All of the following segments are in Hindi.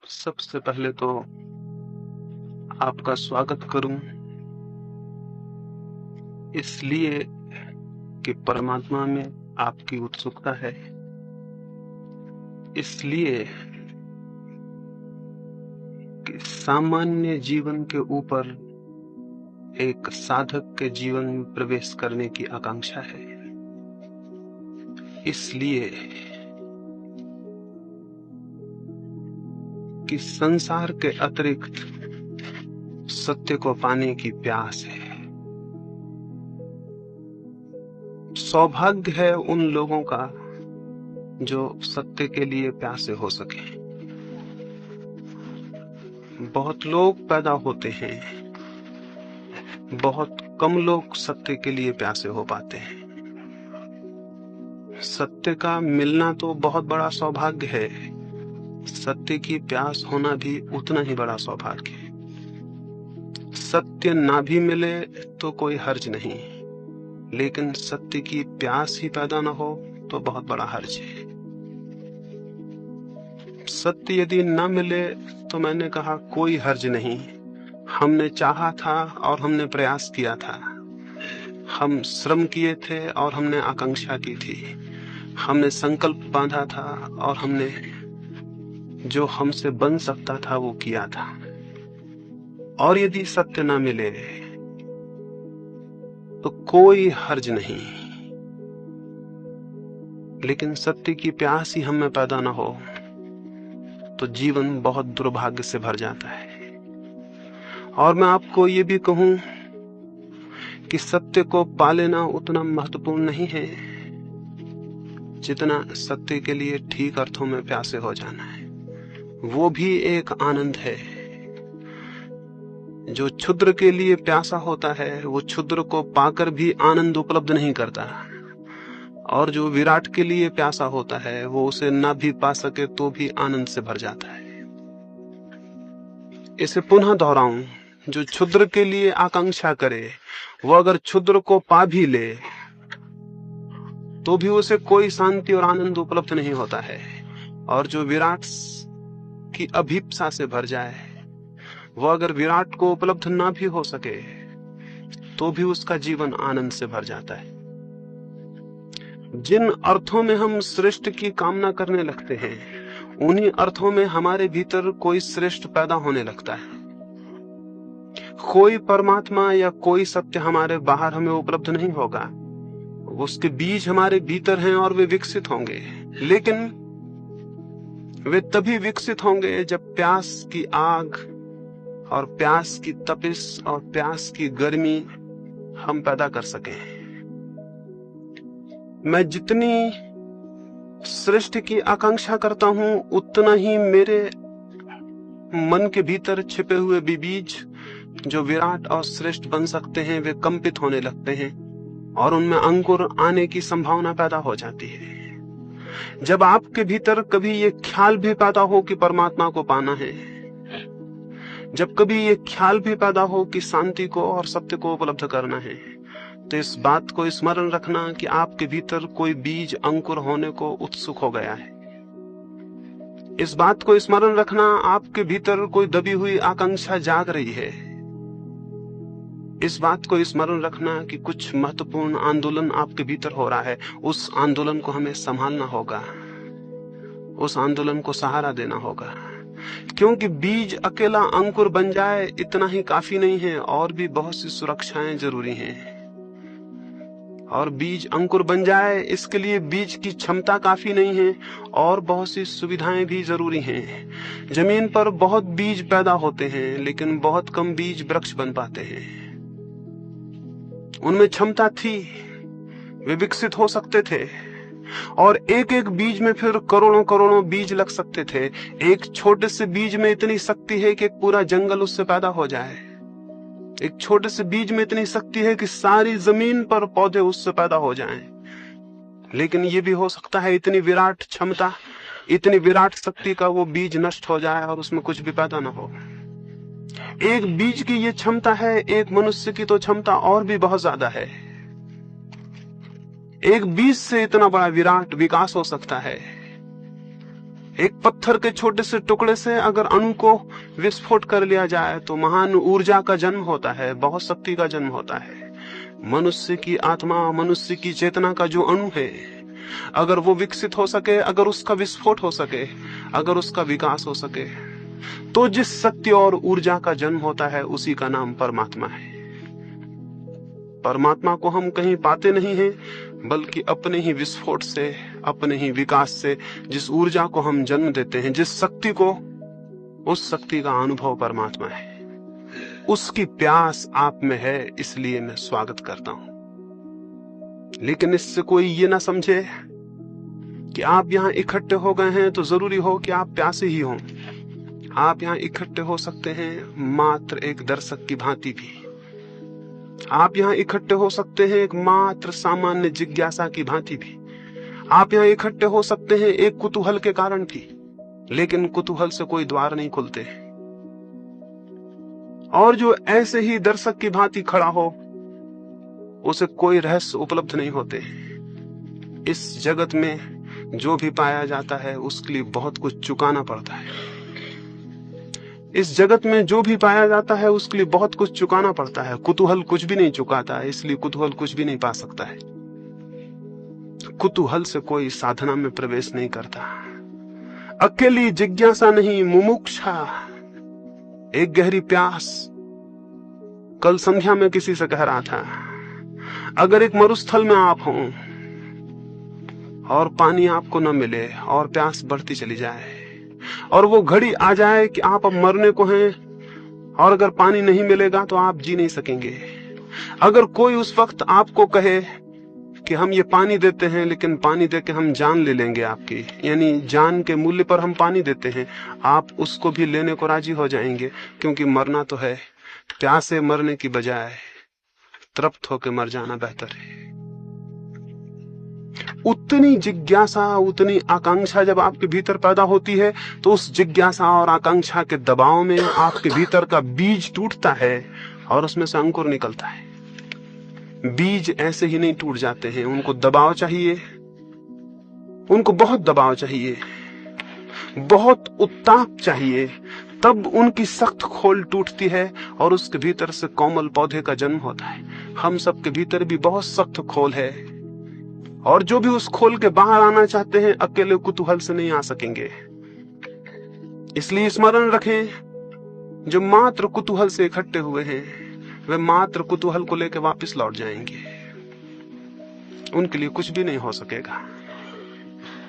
सबसे पहले तो आपका स्वागत करूं इसलिए कि परमात्मा में आपकी उत्सुकता है, इसलिए कि सामान्य जीवन के ऊपर एक साधक के जीवन में प्रवेश करने की आकांक्षा है, इसलिए कि संसार के अतिरिक्त सत्य को पाने की प्यास है। सौभाग्य है उन लोगों का जो सत्य के लिए प्यासे हो सके। बहुत लोग पैदा होते हैं, बहुत कम लोग सत्य के लिए प्यासे हो पाते हैं। सत्य का मिलना तो बहुत बड़ा सौभाग्य है, सत्य की प्यास होना भी उतना ही बड़ा सौभाग्य है। सत्य ना भी मिले तो कोई हर्ज नहीं, लेकिन सत्य की प्यास ही पैदा ना हो तो बहुत बड़ा हर्ज है। सत्य यदि ना मिले तो मैंने कहा कोई हर्ज नहीं, हमने चाहा था और हमने प्रयास किया था, हम श्रम किए थे और हमने आकांक्षा की थी, हमने संकल्प बांधा था और हमने जो हमसे बन सकता था वो किया था। और यदि सत्य ना मिले तो कोई हर्ज नहीं, लेकिन सत्य की प्यास ही हम में पैदा ना हो तो जीवन बहुत दुर्भाग्य से भर जाता है। और मैं आपको ये भी कहूं कि सत्य को पा लेना उतना महत्वपूर्ण नहीं है जितना सत्य के लिए ठीक अर्थों में प्यासे हो जाना है। वो भी एक आनंद है। जो क्षुद्र के लिए प्यासा होता है वो क्षुद्र को पाकर भी आनंद उपलब्ध नहीं करता, और जो विराट के लिए प्यासा होता है वो उसे ना भी पा सके तो भी आनंद से भर जाता है। इसे पुनः दोहराऊं, जो क्षुद्र के लिए आकांक्षा करे वो अगर क्षुद्र को पा भी ले तो भी उसे कोई शांति और आनंद उपलब्ध नहीं होता है। और जो विराट की अभिप्सा से भर जाए वो अगर विराट को उपलब्ध ना भी हो सके तो भी उसका जीवन आनंद से भर जाता है। जिन अर्थों में हम श्रेष्ठ की कामना करने लगते हैं उन्हीं अर्थों में हमारे भीतर कोई श्रेष्ठ पैदा होने लगता है। कोई परमात्मा या कोई सत्य हमारे बाहर हमें उपलब्ध नहीं होगा, उसके बीज हमारे भीतर हैं और वे विकसित होंगे, लेकिन वे तभी विकसित होंगे जब प्यास की आग और प्यास की तपिश और प्यास की गर्मी हम पैदा कर सकें। मैं जितनी श्रेष्ठ की आकांक्षा करता हूं उतना ही मेरे मन के भीतर छिपे हुए बीज जो विराट और श्रेष्ठ बन सकते हैं वे कंपित होने लगते हैं और उनमें अंकुर आने की संभावना पैदा हो जाती है। जब आपके भीतर कभी ये ख्याल भी पैदा हो कि परमात्मा को पाना है, जब कभी ये ख्याल भी पैदा हो कि शांति को और सत्य को उपलब्ध करना है, तो इस बात को स्मरण रखना कि आपके भीतर कोई बीज अंकुर होने को उत्सुक हो गया है। इस बात को स्मरण रखना आपके भीतर कोई दबी हुई आकांक्षा जाग रही है। इस बात को स्मरण रखना कि कुछ महत्वपूर्ण आंदोलन आपके भीतर हो रहा है, उस आंदोलन को हमें संभालना होगा, उस आंदोलन को सहारा देना होगा। क्योंकि बीज अकेला अंकुर बन जाए इतना ही काफी नहीं है, और भी बहुत सी सुरक्षाएं जरूरी हैं। और बीज अंकुर बन जाए इसके लिए बीज की क्षमता काफी नहीं है, और बहुत सी सुविधाएं भी जरूरी हैं। जमीन पर बहुत बीज पैदा होते हैं लेकिन बहुत कम बीज वृक्ष बन पाते हैं। उनमें क्षमता थी, वे विकसित हो सकते थे, और एक एक बीज में फिर करोड़ों करोड़ों बीज लग सकते थे। एक छोटे से बीज में इतनी शक्ति है कि एक पूरा जंगल उससे पैदा हो जाए। एक छोटे से बीज में इतनी शक्ति है कि सारी जमीन पर पौधे उससे पैदा हो जाएं। लेकिन ये भी हो सकता है इतनी विराट क्षमता, इतनी विराट शक्ति का वो बीज नष्ट हो जाए और उसमें कुछ भी पैदा ना हो। एक बीज की ये क्षमता है, एक मनुष्य की तो क्षमता और भी बहुत ज्यादा है। एक बीज से इतना बड़ा विराट विकास हो सकता है। एक पत्थर के छोटे से टुकड़े से अगर अणु को विस्फोट कर लिया जाए तो महान ऊर्जा का जन्म होता है, बहुत शक्ति का जन्म होता है। मनुष्य की आत्मा, मनुष्य की चेतना का जो अणु है, अगर वो विकसित हो सके, अगर उसका विस्फोट हो सके, अगर उसका विकास हो सके, तो जिस शक्ति और ऊर्जा का जन्म होता है उसी का नाम परमात्मा है। परमात्मा को हम कहीं पाते नहीं हैं, बल्कि अपने ही विस्फोट से, अपने ही विकास से जिस ऊर्जा को हम जन्म देते हैं, जिस शक्ति को, उस शक्ति का अनुभव परमात्मा है। उसकी प्यास आप में है, इसलिए मैं स्वागत करता हूं। लेकिन इससे कोई ये ना समझे कि आप यहां इकट्ठे हो गए हैं तो जरूरी हो कि आप प्यासे ही हों। आप यहां इकट्ठे हो सकते हैं मात्र एक दर्शक की भांति भी। आप यहां इकट्ठे हो सकते हैं एक मात्र सामान्य जिज्ञासा की भांति भी। आप यहां इकट्ठे हो सकते हैं एक कुतूहल के कारण भी, लेकिन कुतूहल से कोई द्वार नहीं खुलते। और जो ऐसे ही दर्शक की भांति खड़ा हो, उसे कोई रहस्य उपलब्ध नहीं होते। इस जगत में जो भी पाया जाता है उसके लिए बहुत कुछ चुकाना पड़ता है। इस जगत में जो भी पाया जाता है उसके लिए बहुत कुछ चुकाना पड़ता है। कुतूहल कुछ भी नहीं चुकाता, इसलिए कुतूहल कुछ भी नहीं पा सकता है। कुतूहल से कोई साधना में प्रवेश नहीं करता। अकेली जिज्ञासा नहीं, मुमुक्षा, एक गहरी प्यास। कल संध्या में किसी से कह रहा था, अगर एक मरुस्थल में आप हों और पानी आपको न मिले और प्यास बढ़ती चली जाए और वो घड़ी आ जाए कि आप अब मरने को हैं और अगर पानी नहीं मिलेगा तो आप जी नहीं सकेंगे। अगर कोई उस वक्त आपको कहे कि हम ये पानी देते हैं, लेकिन पानी देके हम जान ले लेंगे आपकी, यानी जान के मूल्य पर हम पानी देते हैं, आप उसको भी लेने को राजी हो जाएंगे, क्योंकि मरना तो है। प्यासे मरने की बजाय तृप्त होकर मर जाना बेहतर है। उतनी जिज्ञासा, उतनी आकांक्षा जब आपके भीतर पैदा होती है तो उस जिज्ञासा और आकांक्षा के दबाव में आपके भीतर का बीज टूटता है और उसमें से अंकुर निकलता है। बीज ऐसे ही नहीं टूट जाते हैं, उनको दबाव चाहिए, उनको बहुत दबाव चाहिए, बहुत उत्ताप चाहिए, तब उनकी सख्त खोल टूटती है और उसके भीतर से कोमल पौधे का जन्म होता है। हम सबके भीतर भी बहुत सख्त खोल है और जो भी उस खोल के बाहर आना चाहते हैं अकेले कुतूहल से नहीं आ सकेंगे। इसलिए स्मरण रखें, जो मात्र कुतूहल से इकट्ठे हुए हैं वे मात्र कुतूहल को लेकर वापस लौट जाएंगे, उनके लिए कुछ भी नहीं हो सकेगा।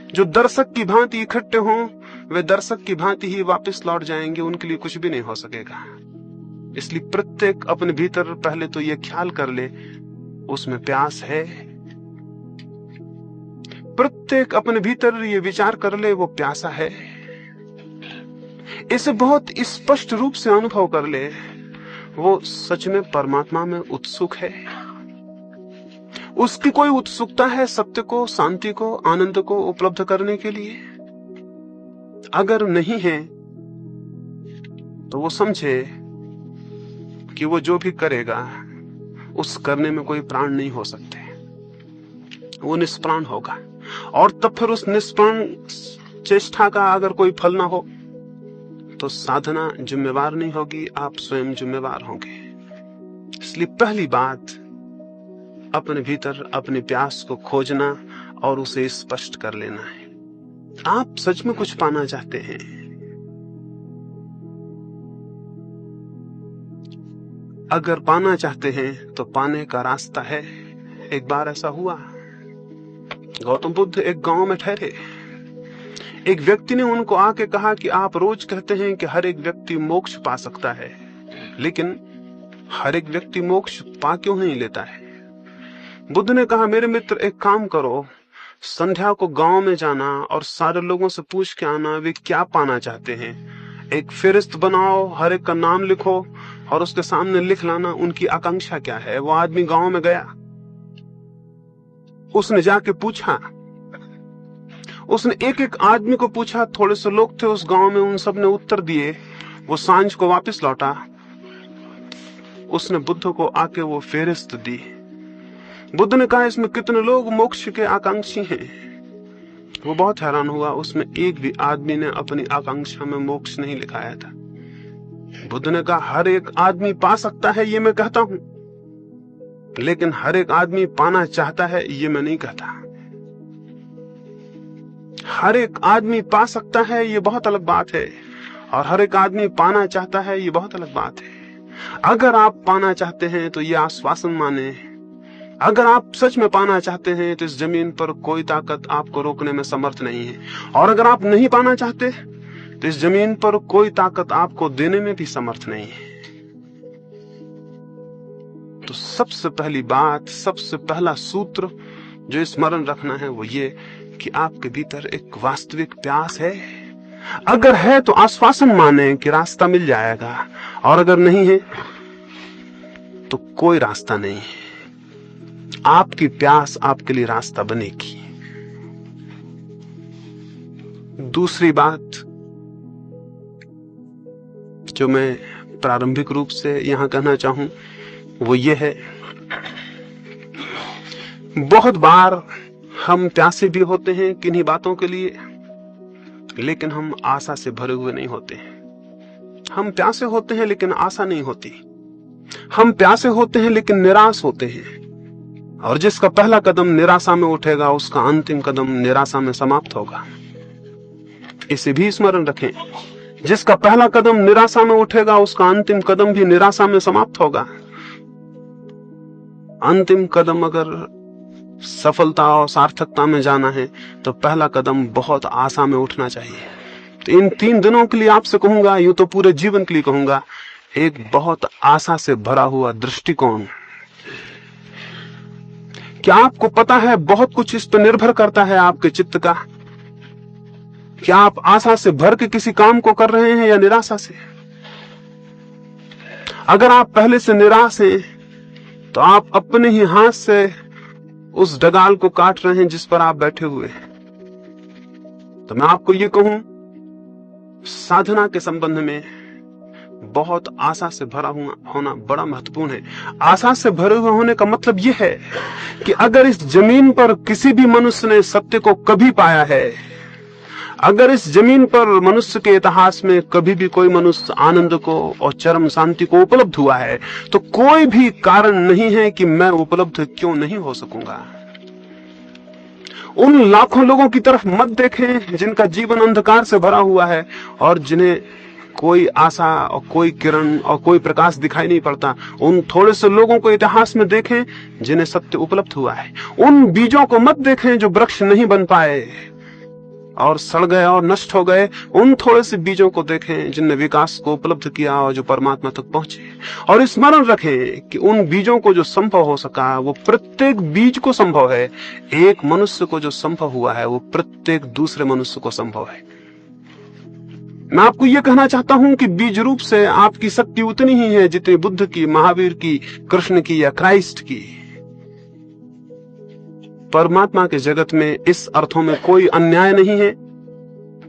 जो दर्शक की भांति इकट्ठे हों वे दर्शक की भांति ही वापस लौट जाएंगे, उनके लिए कुछ भी नहीं हो सकेगा। इसलिए प्रत्येक अपने भीतर पहले तो यह ख्याल कर ले उसमें प्यास है। प्रत्येक अपने भीतर ये विचार कर ले वो प्यासा है। इसे बहुत स्पष्ट रूप से अनुभव कर ले वो सच में परमात्मा में उत्सुक है। उसकी कोई उत्सुकता है सत्य को, शांति को, आनंद को उपलब्ध करने के लिए? अगर नहीं है तो वो समझे कि वो जो भी करेगा उस करने में कोई प्राण नहीं हो सकते, वो निष्प्राण होगा। और तब फिर उस निष्प्राण चेष्टा का अगर कोई फल ना हो तो साधना जिम्मेवार नहीं होगी, आप स्वयं जिम्मेवार होंगे। इसलिए पहली बात अपने भीतर अपने प्यास को खोजना और उसे स्पष्ट कर लेना है। आप सच में कुछ पाना चाहते हैं, अगर पाना चाहते हैं तो पाने का रास्ता है। एक बार ऐसा हुआ, गौतम बुद्ध एक गांव में ठहरे। एक व्यक्ति ने उनको आके कहा कि आप रोज कहते हैं कि हर एक व्यक्ति मोक्ष पा सकता है, लेकिन हर एक व्यक्ति मोक्ष पा क्यों नहीं लेता है? बुद्ध ने कहा, मेरे मित्र एक काम करो, संध्या को गांव में जाना और सारे लोगों से पूछ के आना वे क्या पाना चाहते हैं। एक फेरिस्त बनाओ, हर एक का नाम लिखो और उसके सामने लिख लाना उनकी आकांक्षा क्या है। वो आदमी गांव में गया, उसने जाके पूछा, उसने एक एक आदमी को पूछा। थोड़े से लोग थे उस गांव में, उन सब ने उत्तर दिए। वो सांझ को वापस लौटा, उसने बुद्ध को आके वो फेरिस्त दी। बुद्ध ने कहा, इसमें कितने लोग मोक्ष के आकांक्षी हैं? वो बहुत हैरान हुआ, उसमें एक भी आदमी ने अपनी आकांक्षा में मोक्ष नहीं लिखाया था। बुद्ध ने कहा हर एक आदमी पा सकता है ये मैं कहता हूं, लेकिन हर एक आदमी पाना चाहता है ये मैं नहीं कहता। हर एक आदमी पा सकता है ये बहुत अलग बात है, और हर एक आदमी पाना चाहता है ये बहुत अलग बात है। अगर आप पाना चाहते हैं तो ये आश्वासन माने, अगर आप सच में पाना चाहते हैं तो इस जमीन पर कोई ताकत आपको रोकने में समर्थ नहीं है, और अगर आप नहीं पाना चाहते तो इस जमीन पर कोई ताकत आपको देने में भी समर्थ नहीं है। तो सबसे पहली बात, सबसे पहला सूत्र जो स्मरण रखना है वो ये कि आपके भीतर एक वास्तविक प्यास है। अगर है तो आश्वासन माने कि रास्ता मिल जाएगा, और अगर नहीं है तो कोई रास्ता नहीं है। आपकी प्यास आपके लिए रास्ता बनेगी। दूसरी बात जो मैं प्रारंभिक रूप से यहां कहना चाहूं वो ये है, बहुत बार हम प्यासे भी होते हैं किन्हीं बातों के लिए, लेकिन हम आशा से भरे हुए नहीं होते हैं। हम प्यासे होते हैं लेकिन आशा नहीं होती। हम प्यासे होते हैं लेकिन निराश होते हैं, और जिसका पहला कदम निराशा में उठेगा उसका अंतिम कदम निराशा में समाप्त होगा। इसे भी स्मरण रखें, जिसका पहला कदम निराशा में उठेगा उसका अंतिम कदम भी निराशा में समाप्त होगा। अंतिम कदम अगर सफलता और सार्थकता में जाना है तो पहला कदम बहुत आशा में उठना चाहिए। तो इन 3 दिनों के लिए आपसे कहूंगा, यूं तो पूरे जीवन के लिए कहूंगा, एक बहुत आशा से भरा हुआ दृष्टिकोण। क्या आपको पता है बहुत कुछ इस पर निर्भर करता है आपके चित्त का? क्या आप आशा से भर के किसी काम को कर रहे हैं या निराशा से? अगर आप पहले से निराश हैं तो आप अपने ही हाथ से उस डगाल को काट रहे हैं जिस पर आप बैठे हुए हैं। तो मैं आपको ये कहूं, साधना के संबंध में बहुत आशा से भरा हुआ होना बड़ा महत्वपूर्ण है। आशा से भरे हुए होने का मतलब यह है कि अगर इस जमीन पर किसी भी मनुष्य ने सत्य को कभी पाया है, अगर इस जमीन पर मनुष्य के इतिहास में कभी भी कोई मनुष्य आनंद को और चरम शांति को उपलब्ध हुआ है, तो कोई भी कारण नहीं है कि मैं उपलब्ध क्यों नहीं हो सकूंगा। उन लाखों लोगों की तरफ मत देखें जिनका जीवन अंधकार से भरा हुआ है और जिन्हें कोई आशा और कोई किरण और कोई प्रकाश दिखाई नहीं पड़ता। उन थोड़े से लोगों को इतिहास में देखें जिन्हें सत्य उपलब्ध हुआ है। उन बीजों को मत देखें जो वृक्ष नहीं बन पाए और सड़ गए और नष्ट हो गए। उन थोड़े से बीजों को देखें जिनने विकास को उपलब्ध किया और जो परमात्मा तक पहुंचे। और स्मरण रखें कि उन बीजों को जो संभव हो सका वो प्रत्येक बीज को संभव है। एक मनुष्य को जो संभव हुआ है वो प्रत्येक दूसरे मनुष्य को संभव है। मैं आपको यह कहना चाहता हूं कि बीज रूप से आपकी शक्ति उतनी ही है जितनी बुद्ध की, महावीर की, कृष्ण की या क्राइस्ट की। परमात्मा के जगत में इस अर्थों में कोई अन्याय नहीं है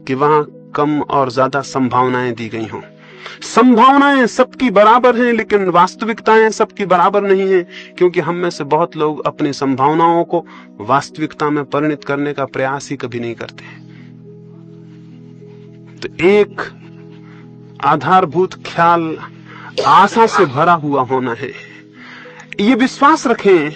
कि वहां कम और ज्यादा संभावनाएं दी गई हों। संभावनाएं सबकी बराबर हैं, लेकिन वास्तविकताएं सबकी बराबर नहीं है, क्योंकि हम में से बहुत लोग अपनी संभावनाओं को वास्तविकता में परिणत करने का प्रयास ही कभी नहीं करते। तो एक आधारभूत ख्याल आशा से भरा हुआ होना है। ये विश्वास रखें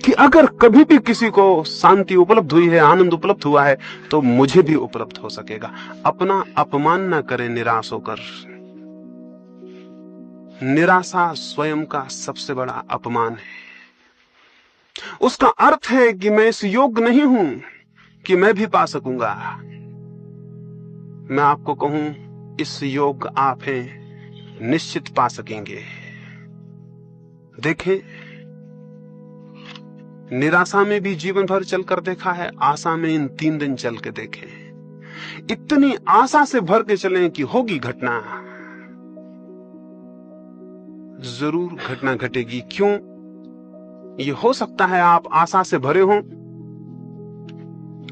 कि अगर कभी भी किसी को शांति उपलब्ध हुई है, आनंद उपलब्ध हुआ है, तो मुझे भी उपलब्ध हो सकेगा। अपना अपमान न करें निराश होकर। निराशा स्वयं का सबसे बड़ा अपमान है। उसका अर्थ है कि मैं इस योग्य नहीं हूं कि मैं भी पा सकूंगा। मैं आपको कहूं, इस योग्य आप हैं, निश्चित पा सकेंगे। देखें, निराशा में भी जीवन भर चलकर देखा है, आशा में इन 3 दिन चल के देखें। इतनी आशा से भर के चलें कि होगी घटना, जरूर घटना घटेगी। क्यों? ये हो सकता है आप आशा से भरे हों,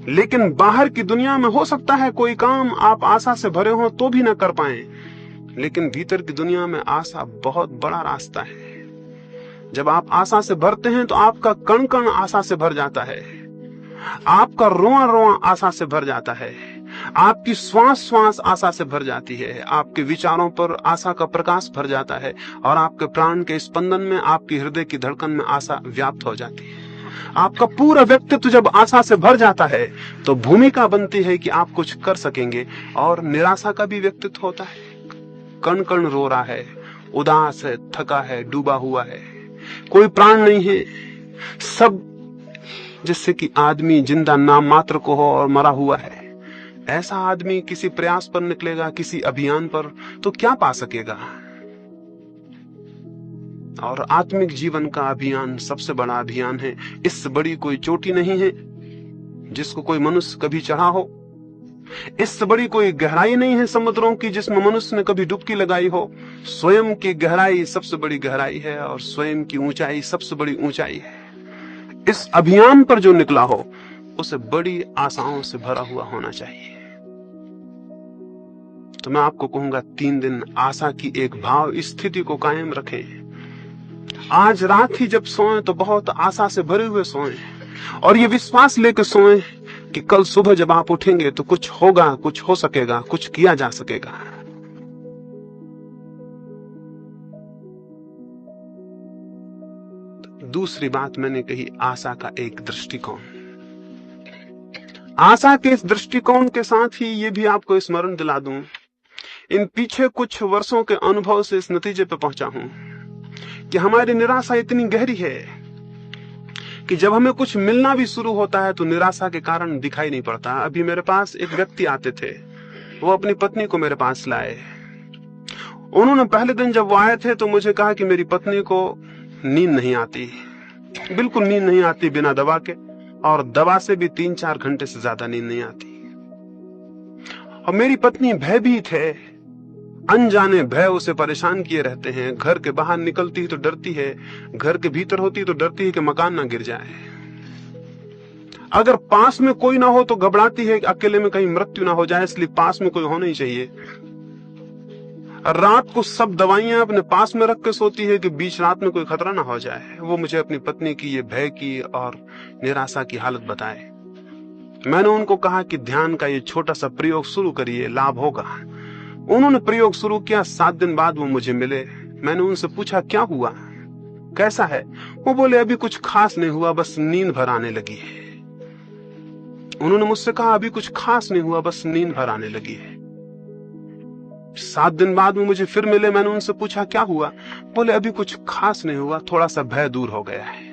लेकिन बाहर की दुनिया में हो सकता है कोई काम आप आशा से भरे हों तो भी ना कर पाए, लेकिन भीतर की दुनिया में आशा बहुत बड़ा रास्ता है। जब आप आशा से भरते हैं तो आपका कण कण आशा से भर जाता है। आपका रोआ रोआ आशा से भर जाता है, आपकी श्वास श्वास आशा से भर जाती है, आपके विचारों पर आशा का प्रकाश भर जाता है और आपके प्राण के स्पंदन में, आपकी हृदय की धड़कन में आशा व्याप्त हो जाती है। आपका पूरा व्यक्तित्व जब आशा से भर जाता है तो भूमिका बनती है कि आप कुछ कर सकेंगे। और निराशा का भी व्यक्तित्व होता है, कण कण रो रहा है, उदास है, थका है, डूबा हुआ है, कोई प्राण नहीं है, सब जिससे कि आदमी जिंदा नाम मात्र को हो और मरा हुआ है। ऐसा आदमी किसी प्रयास पर निकलेगा, किसी अभियान पर, तो क्या पा सकेगा? और आत्मिक जीवन का अभियान सबसे बड़ा अभियान है। इससे बड़ी कोई चोटी नहीं है जिसको कोई मनुष्य कभी चढ़ा हो, इससे बड़ी कोई गहराई नहीं है समुद्रों की जिसमें मनुष्य ने कभी डुबकी लगाई हो। स्वयं की गहराई सबसे बड़ी गहराई है और स्वयं की ऊंचाई सबसे बड़ी ऊंचाई है। इस अभियान पर जो निकला हो उसे बड़ी आशाओं से भरा हुआ होना चाहिए। तो मैं आपको कहूंगा 3 दिन आशा की एक भाव स्थिति को कायम रखें। आज रात ही जब सोएं तो बहुत आशा से भरे हुए सोएं और ये विश्वास लेकर सोएं कि कल सुबह जब आप उठेंगे तो कुछ होगा, कुछ हो सकेगा, कुछ किया जा सकेगा। दूसरी बात मैंने कही, आशा का एक दृष्टिकोण। आशा के इस दृष्टिकोण के साथ ही ये भी आपको स्मरण दिला दूं, इन पीछे कुछ वर्षों के अनुभव से इस नतीजे पर पहुंचा हूं कि हमारी निराशा इतनी गहरी है कि जब हमें कुछ मिलना भी शुरू होता है तो निराशा के कारण दिखाई नहीं पड़ता। अभी मेरे पास एक व्यक्ति आते थे, वो अपनी पत्नी को मेरे पास लाए। उन्होंने पहले दिन जब वो आए थे तो मुझे कहा कि मेरी पत्नी को नींद नहीं आती, बिल्कुल नींद नहीं आती बिना दवा के, और दवा से भी 3-4 घंटे से ज्यादा नींद नहीं आती। और मेरी पत्नी भयभीत है, अनजाने भय उसे परेशान किए रहते हैं। घर के बाहर निकलती है तो डरती है, घर के भीतर होती है तो डरती है कि मकान ना गिर जाए। अगर पास में कोई ना हो तो घबराती है कि अकेले में कहीं मृत्यु ना हो जाए, इसलिए पास में कोई होना ही चाहिए। रात को सब दवाइयां अपने पास में रख के सोती है कि बीच रात में कोई खतरा ना हो जाए। वो मुझे अपनी पत्नी की ये भय की और निराशा की हालत बताए। मैंने उनको कहा कि ध्यान का ये छोटा सा प्रयोग शुरू करिए, लाभ होगा। उन्होंने प्रयोग शुरू किया। 7 दिन बाद वो मुझे मिले। मैंने उनसे पूछा क्या हुआ, कैसा है? वो बोले अभी कुछ खास नहीं हुआ, बस नींद भर आने लगी है। उन्होंने मुझसे कहा अभी कुछ खास नहीं हुआ, बस नींद भर आने लगी है। 7 दिन बाद वो मुझे फिर मिले। मैंने उनसे पूछा क्या हुआ? बोले अभी कुछ खास नहीं हुआ, थोड़ा सा भय दूर हो गया है।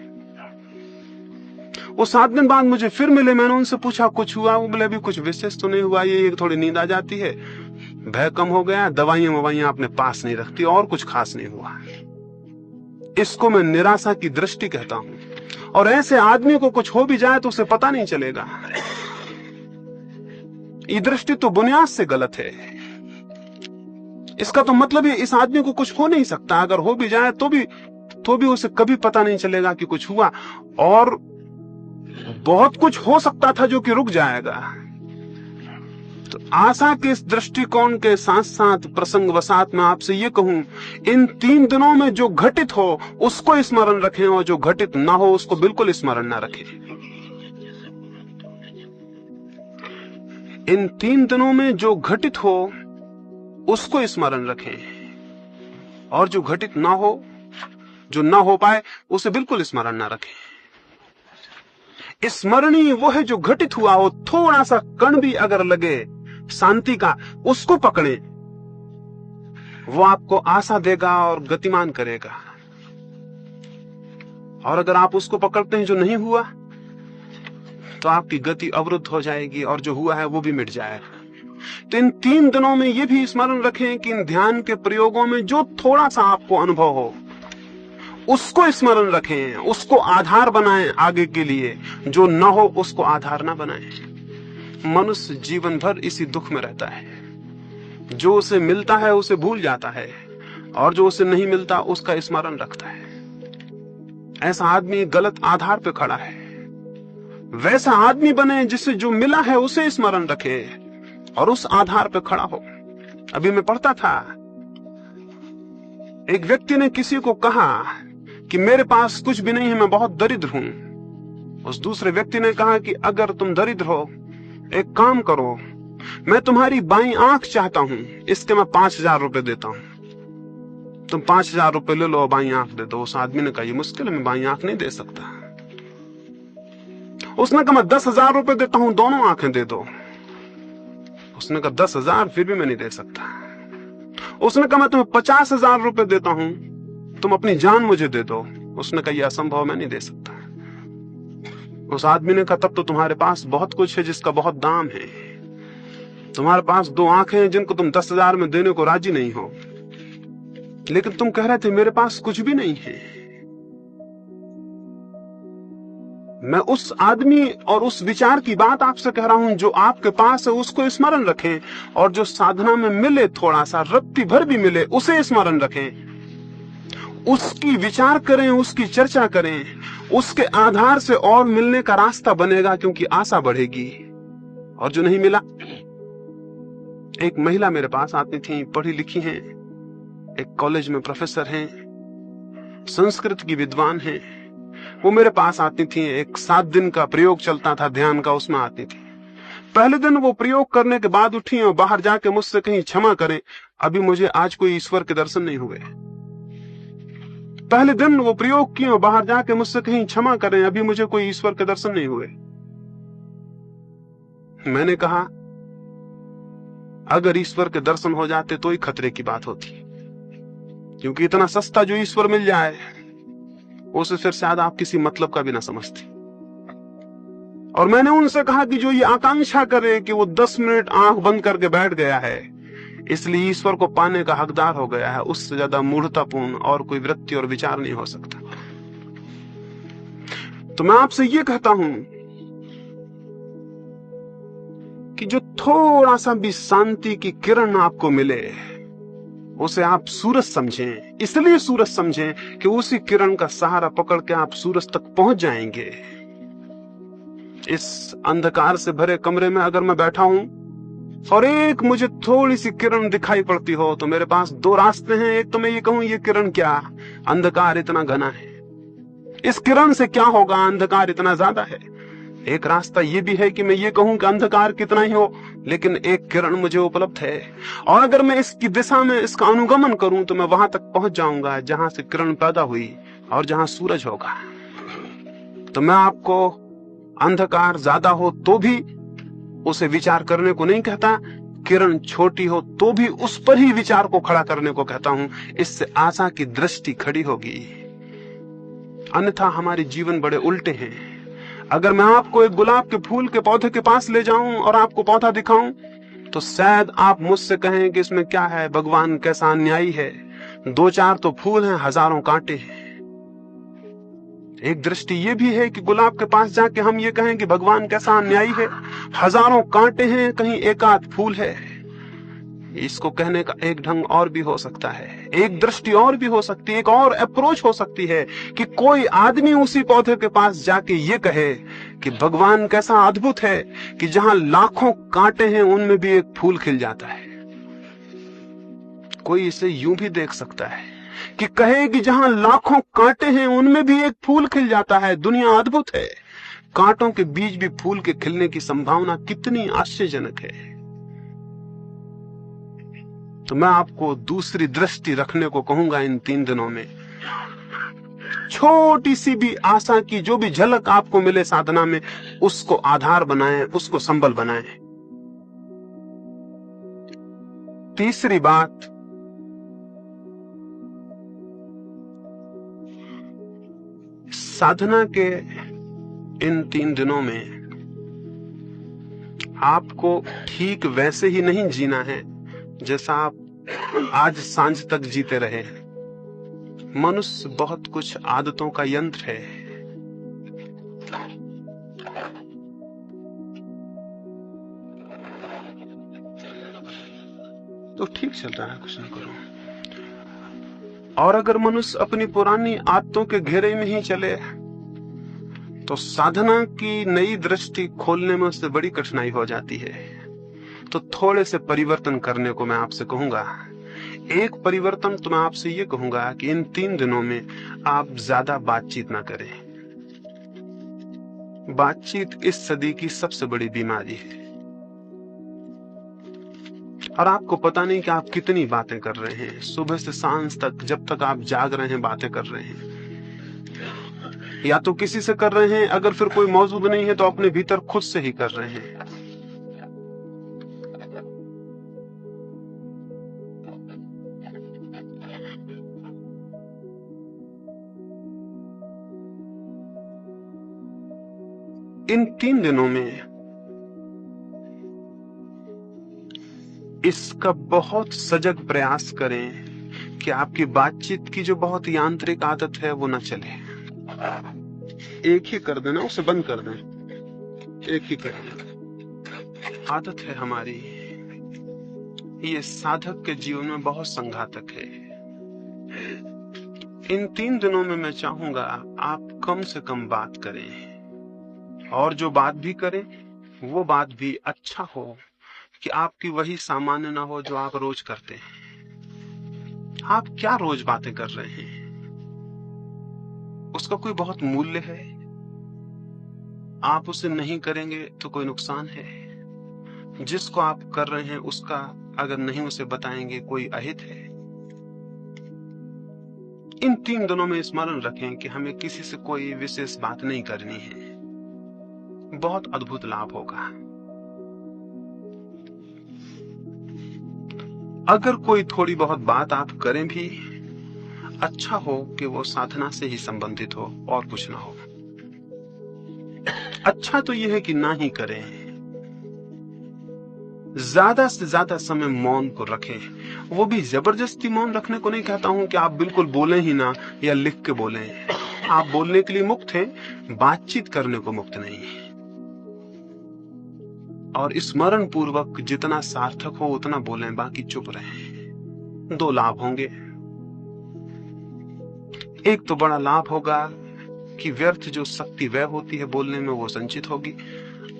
वो 7 दिन बाद मुझे फिर मिले। मैंने उनसे पूछा कुछ हुआ? वो बोले अभी कुछ विशेष तो नहीं हुआ, ये थोड़ी नींद आ जाती है, भय कम हो गया, दवाइयां अपने पास नहीं रखती, और कुछ खास नहीं हुआ। इसको मैं निराशा की दृष्टि कहता हूं। और ऐसे आदमी को कुछ हो भी जाए तो उसे पता नहीं चलेगा। ये दृष्टि तो बुनियाद से गलत है। इसका तो मतलब है इस आदमी को कुछ हो नहीं सकता, अगर हो भी जाए तो भी उसे कभी पता नहीं चलेगा कि कुछ हुआ। और बहुत कुछ हो सकता था जो कि रुक जाएगा। तो आशा के इस दृष्टिकोण के साथ साथ प्रसंगवशात मैं आपसे ये कहूं, इन 3 दिनों में जो घटित हो उसको स्मरण रखें और जो घटित ना हो उसको बिल्कुल स्मरण ना रखें। इन 3 दिनों में जो घटित हो उसको स्मरण रखें और जो घटित ना हो, जो ना हो पाए, उसे बिल्कुल स्मरण ना रखें। स्मरणीय वो है जो घटित हुआ हो। थोड़ा सा कण भी अगर लगे शांति का, उसको पकड़े, वो आपको आशा देगा और गतिमान करेगा। और अगर आप उसको पकड़ते हैं जो नहीं हुआ, तो आपकी गति अवरुद्ध हो जाएगी और जो हुआ है वो भी मिट जाएगा। तो इन 3 दिनों में ये भी स्मरण रखें कि इन ध्यान के प्रयोगों में जो थोड़ा सा आपको अनुभव हो उसको स्मरण रखें, उसको आधार बनाएं आगे के लिए। जो न हो उसको आधार ना बनाएं। मनुष्य जीवन भर इसी दुख में रहता है। जो उसे मिलता है उसे भूल जाता है और जो उसे नहीं मिलता उसका स्मरण रखता है। ऐसा आदमी गलत आधार पे खड़ा है। वैसा आदमी बने जिससे जो मिला है उसे स्मरण रखे और उस आधार पे खड़ा हो। अभी मैं पढ़ता था, एक व्यक्ति ने किसी को कहा कि मेरे पास कुछ भी नहीं है, मैं बहुत दरिद्र हूं। उस दूसरे व्यक्ति ने कहा कि अगर तुम दरिद्र हो, एक काम करो, मैं तुम्हारी बाईं आंख चाहता हूं, इसके मैं 5,000 रुपए देता हूं, तुम 5,000 रुपए ले लो, बाईं आंख दे दो। उस आदमी ने कहा ये मुश्किल है, मैं बाईं आंख नहीं दे सकता। उसने कहा मैं 10,000 रुपए देता हूं, दोनों आंखें दे दो। उसने कहा 10,000 फिर भी मैं नहीं दे सकता। उसने कहा मैं तुम्हें 50,000 रुपए देता हूं, तुम अपनी जान मुझे दे दो। उसने कहा यह असंभव, मैं नहीं दे सकता। उस आदमी ने कहा तब तो तुम्हारे पास बहुत कुछ है जिसका बहुत दाम है। तुम्हारे पास 2 आंखें हैं जिनको तुम 10,000 में देने को राजी नहीं हो, लेकिन तुम कह रहे थे मेरे पास कुछ भी नहीं है। मैं उस आदमी और उस विचार की बात आपसे कह रहा हूं जो आपके पास है, उसको स्मरण रखें, और जो साधना में मिले, थोड़ा सा रत्ती भर भी मिले, उसे स्मरण रखें, उसकी विचार करें, उसकी चर्चा करें। उसके आधार से और मिलने का रास्ता बनेगा, क्योंकि आशा बढ़ेगी। और जो नहीं मिला, एक महिला मेरे पास आती थी, पढ़ी लिखी हैं, एक कॉलेज में प्रोफेसर हैं, संस्कृत की विद्वान हैं। वो मेरे पास आती थी, एक 7 दिन का प्रयोग चलता था ध्यान का, उसमें आती थी। पहले दिन वो प्रयोग करने के बाद उठी और बाहर जाके मुझसे कहीं क्षमा करें, अभी मुझे आज कोई ईश्वर के दर्शन नहीं हुए। पहले दिन वो प्रयोग किए और बाहर जाके मुझसे कहीं क्षमा करें, अभी मुझे कोई ईश्वर के दर्शन नहीं हुए। मैंने कहा अगर ईश्वर के दर्शन हो जाते तो ही खतरे की बात होती, क्योंकि इतना सस्ता जो ईश्वर मिल जाए उसे फिर शायद आप किसी मतलब का भी ना समझती। और मैंने उनसे कहा कि जो ये आकांक्षा करे कि वो 10 मिनट आंख बंद करके बैठ गया है इसलिए ईश्वर को पाने का हकदार हो गया है, उससे ज्यादा मूढ़तापूर्ण और कोई वृत्ति और विचार नहीं हो सकता। तो मैं आपसे ये कहता हूं कि जो थोड़ा सा भी शांति की किरण आपको मिले उसे आप सूरज समझें। इसलिए सूरज समझें कि उसी किरण का सहारा पकड़ के आप सूरज तक पहुंच जाएंगे। इस अंधकार से भरे कमरे में अगर मैं बैठा हूं और एक मुझे थोड़ी सी किरण दिखाई पड़ती हो तो मेरे पास 2 रास्ते हैं। एक तो मैं ये कहूं ये किरण क्या, अंधकार इतना घना है, इस किरण से क्या होगा, अंधकार इतना ज्यादा है। एक रास्ता ये भी है कि मैं ये कहूं कि अंधकार कितना ही हो लेकिन एक किरण मुझे उपलब्ध है, और अगर मैं इसकी दिशा में इसका अनुगमन करूं तो मैं वहां तक पहुंच जाऊंगा जहां से किरण पैदा हुई और जहां सूरज होगा। तो मैं आपको अंधकार ज्यादा हो तो भी उसे विचार करने को नहीं कहता, किरण छोटी हो तो भी उस पर ही विचार को खड़ा करने को कहता हूं। इससे आशा की दृष्टि खड़ी होगी, अन्यथा हमारे जीवन बड़े उल्टे हैं। अगर मैं आपको एक गुलाब के फूल के पौधे के पास ले जाऊं और आपको पौधा दिखाऊं तो शायद आप मुझसे कहें कि इसमें क्या है, भगवान कैसा अन्यायी है, 2-4 तो फूल हैं, हजारों कांटे हैं। एक दृष्टि ये भी है कि गुलाब के पास जाके हम ये कहें कि भगवान कैसा अन्यायी है, हजारों कांटे हैं, कहीं एक आध फूल है। इसको कहने का एक ढंग और भी हो सकता है, एक दृष्टि और भी हो सकती है, एक और अप्रोच हो सकती है कि कोई आदमी उसी पौधे के पास जाके ये कहे कि भगवान कैसा अद्भुत है कि जहां लाखों कांटे हैं उनमें भी एक फूल खिल जाता है। कोई इसे यूं भी देख सकता है कि कहे कि जहां लाखों कांटे हैं उनमें भी एक फूल खिल जाता है, दुनिया अद्भुत है। कांटों के बीच भी फूल के खिलने की संभावना कितनी आश्चर्यजनक है। तो मैं आपको दूसरी दृष्टि रखने को कहूंगा इन 3 दिनों में। छोटी सी भी आशा की जो भी झलक आपको मिले साधना में, उसको आधार बनाएं, उसको संबल बनाएं। तीसरी बात, साधना के इन 3 दिनों में आपको ठीक वैसे ही नहीं जीना है जैसा आप आज सांझ तक जीते रहे। मनुष्य बहुत कुछ आदतों का यंत्र है। तो ठीक चल रहा है, कुछ ना करो। और अगर मनुष्य अपनी पुरानी आदतों के घेरे में ही चले तो साधना की नई दृष्टि खोलने में उससे बड़ी कठिनाई हो जाती है। तो थोड़े से परिवर्तन करने को मैं आपसे कहूंगा। एक परिवर्तन तो मैं आपसे ये कहूंगा कि इन 3 दिनों में आप ज्यादा बातचीत ना करें। बातचीत इस सदी की सबसे बड़ी बीमारी है, और आपको पता नहीं कि आप कितनी बातें कर रहे हैं। सुबह से सांझ तक, जब तक आप जाग रहे हैं, बातें कर रहे हैं। या तो किसी से कर रहे हैं, अगर फिर कोई मौजूद नहीं है तो अपने भीतर खुद से ही कर रहे हैं। इन 3 दिनों में इसका बहुत सजग प्रयास करें कि आपकी बातचीत की जो बहुत यांत्रिक आदत है वो न चले। एक ही कर देना, उसे बंद कर दें, एक ही कर दें। आदत है हमारी, ये साधक के जीवन में बहुत संघातक है। इन 3 दिनों में मैं चाहूंगा आप कम से कम बात करें, और जो बात भी करें वो बात भी अच्छा हो, कि आपकी वही सामान्य ना हो जो आप रोज करते हैं। आप क्या रोज बातें कर रहे हैं, उसका कोई बहुत मूल्य है? आप उसे नहीं करेंगे तो कोई नुकसान है? जिसको आप कर रहे हैं उसका अगर नहीं उसे बताएंगे, कोई अहित है? इन 3 दिनों में स्मरण रखें कि हमें किसी से कोई विशेष बात नहीं करनी है। बहुत अद्भुत लाभ होगा। अगर कोई थोड़ी बहुत बात आप करें भी, अच्छा हो कि वो साधना से ही संबंधित हो और कुछ ना हो। अच्छा तो यह है कि ना ही करें। ज्यादा से ज्यादा समय मौन को रखें। वो भी जबरदस्ती मौन रखने को नहीं कहता हूं कि आप बिल्कुल बोलें ही ना या लिख के बोलें। आप बोलने के लिए मुक्त हैं, बातचीत करने को मुक्त नहीं। और स्मरण पूर्वक जितना सार्थक हो उतना बोलें, बाकी चुप रहें। 2 लाभ होंगे। एक तो बड़ा लाभ होगा कि व्यर्थ जो शक्ति व्यय होती है बोलने में वो संचित होगी,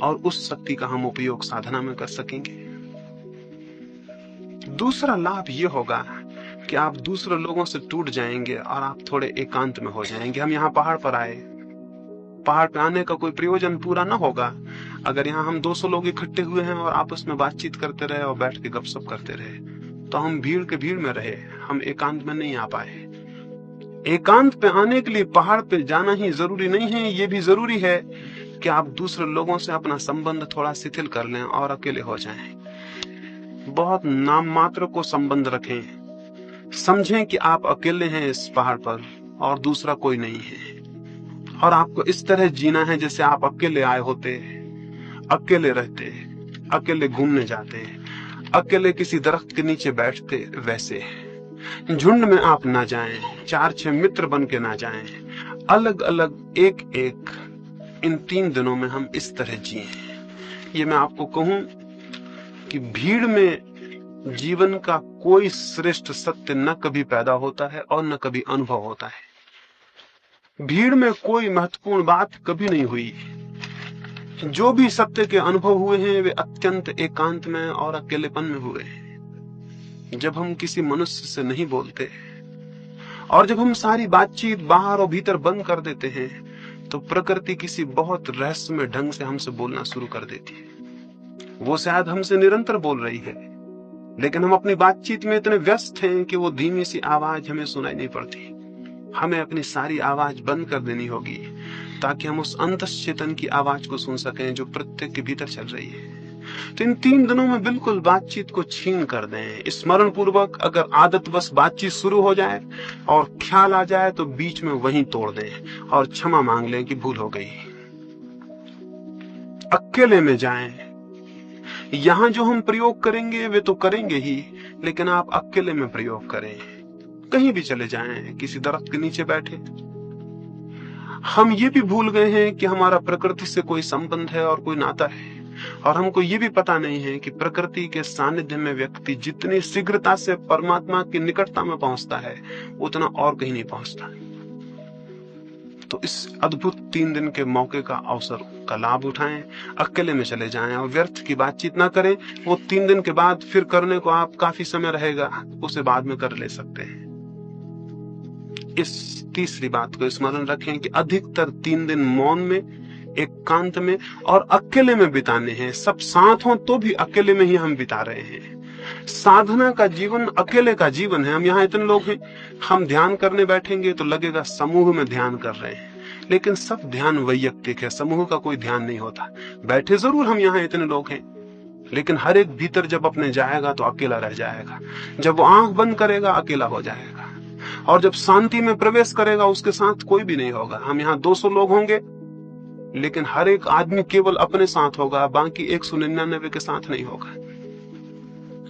और उस शक्ति का हम उपयोग साधना में कर सकेंगे। दूसरा लाभ ये होगा कि आप दूसरे लोगों से टूट जाएंगे और आप थोड़े एकांत में हो जाएंगे। हम यहाँ पहाड़ पर आए, पहाड़ पे आने का कोई प्रयोजन पूरा ना होगा अगर यहाँ हम 200 लोग इकट्ठे हुए हैं और आपस में बातचीत करते रहे और बैठ के गपशप करते रहे, तो हम भीड़ के भीड़ में रहे, हम एकांत में नहीं आ पाए। एकांत पे आने के लिए पहाड़ पे जाना ही जरूरी नहीं है, ये भी जरूरी है कि आप दूसरे लोगों से अपना संबंध थोड़ा शिथिल कर लें और अकेले हो जाएं। बहुत नाम मात्र को संबंध रखें। समझें कि आप अकेले हैं इस पहाड़ पर और दूसरा कोई नहीं है, और आपको इस तरह जीना है जैसे आप अकेले आए होते, अकेले रहते, अकेले घूमने जाते, अकेले किसी दरख्त के नीचे बैठते। वैसे झुंड में आप ना जाएं, 4-6 मित्र बन के ना जाएं, अलग अलग एक एक। इन 3 दिनों में हम इस तरह जिए। ये मैं आपको कहूं कि भीड़ में जीवन का कोई श्रेष्ठ सत्य न कभी पैदा होता है और न कभी अनुभव होता है। भीड़ में कोई महत्वपूर्ण बात कभी नहीं हुई। जो भी सत्य के अनुभव हुए हैं वे अत्यंत एकांत में और अकेलेपन में हुए हैं। जब हम किसी मनुष्य से नहीं बोलते और जब हम सारी बातचीत बाहर और भीतर बंद कर देते हैं, तो प्रकृति किसी बहुत रहस्यमय ढंग से हमसे बोलना शुरू कर देती है। वो शायद हमसे निरंतर बोल रही है, लेकिन हम अपनी बातचीत में इतने व्यस्त हैं कि वो धीमी सी आवाज हमें सुनाई नहीं पड़ती। हमें अपनी सारी आवाज बंद कर देनी होगी ताकि हम उस अंतश्चेतन की आवाज को सुन सकें जो प्रत्येक के भीतर चल रही है। तो इन 3 दिनों में बिल्कुल बातचीत को छीन कर दें। स्मरण पूर्वक अगर आदतवश बातचीत शुरू हो जाए और ख्याल आ जाए तो बीच में वहीं तोड़ दें और क्षमा मांग लें कि भूल हो गई। अकेले में जाएं। यहां जो हम प्रयोग करेंगे वे तो करेंगे ही, लेकिन आप अकेले में प्रयोग करें। कहीं भी चले जाएं, किसी दरख्त के नीचे बैठे। हम ये भी भूल गए हैं कि हमारा प्रकृति से कोई संबंध है और कोई नाता है, और हमको ये भी पता नहीं है कि प्रकृति के सानिध्य में व्यक्ति जितनी शीघ्रता से परमात्मा की निकटता में पहुंचता है उतना और कहीं नहीं पहुंचता। तो इस अद्भुत 3 दिन के मौके का अवसर का लाभ उठाएं, अकेले में चले जाएं और व्यर्थ की बातचीत ना करें। वो 3 दिन के बाद फिर करने को आप काफी समय रहेगा, उसे बाद में कर ले सकते हैं। इस तीसरी बात को स्मरण रखें कि अधिकतर 3 दिन मौन में एकांत में और अकेले में बिताने हैं। सब साथ हों तो भी अकेले में ही हम बिता रहे हैं। साधना का जीवन अकेले का जीवन है। हम यहाँ इतने लोग हैं, हम ध्यान करने बैठेंगे तो लगेगा समूह में ध्यान कर रहे हैं, लेकिन सब ध्यान वैयक्तिक है, समूह का कोई ध्यान नहीं होता। बैठे जरूर हम यहाँ इतने लोग हैं, लेकिन हर एक भीतर जब अपने जाएगा तो अकेला रह जाएगा। जब वो आंख बंद करेगा अकेला हो जाएगा, और जब शांति में प्रवेश करेगा उसके साथ कोई भी नहीं होगा। हम यहाँ 200 लोग होंगे, लेकिन हर एक आदमी केवल अपने साथ होगा, बाकी 199 के साथ नहीं होगा।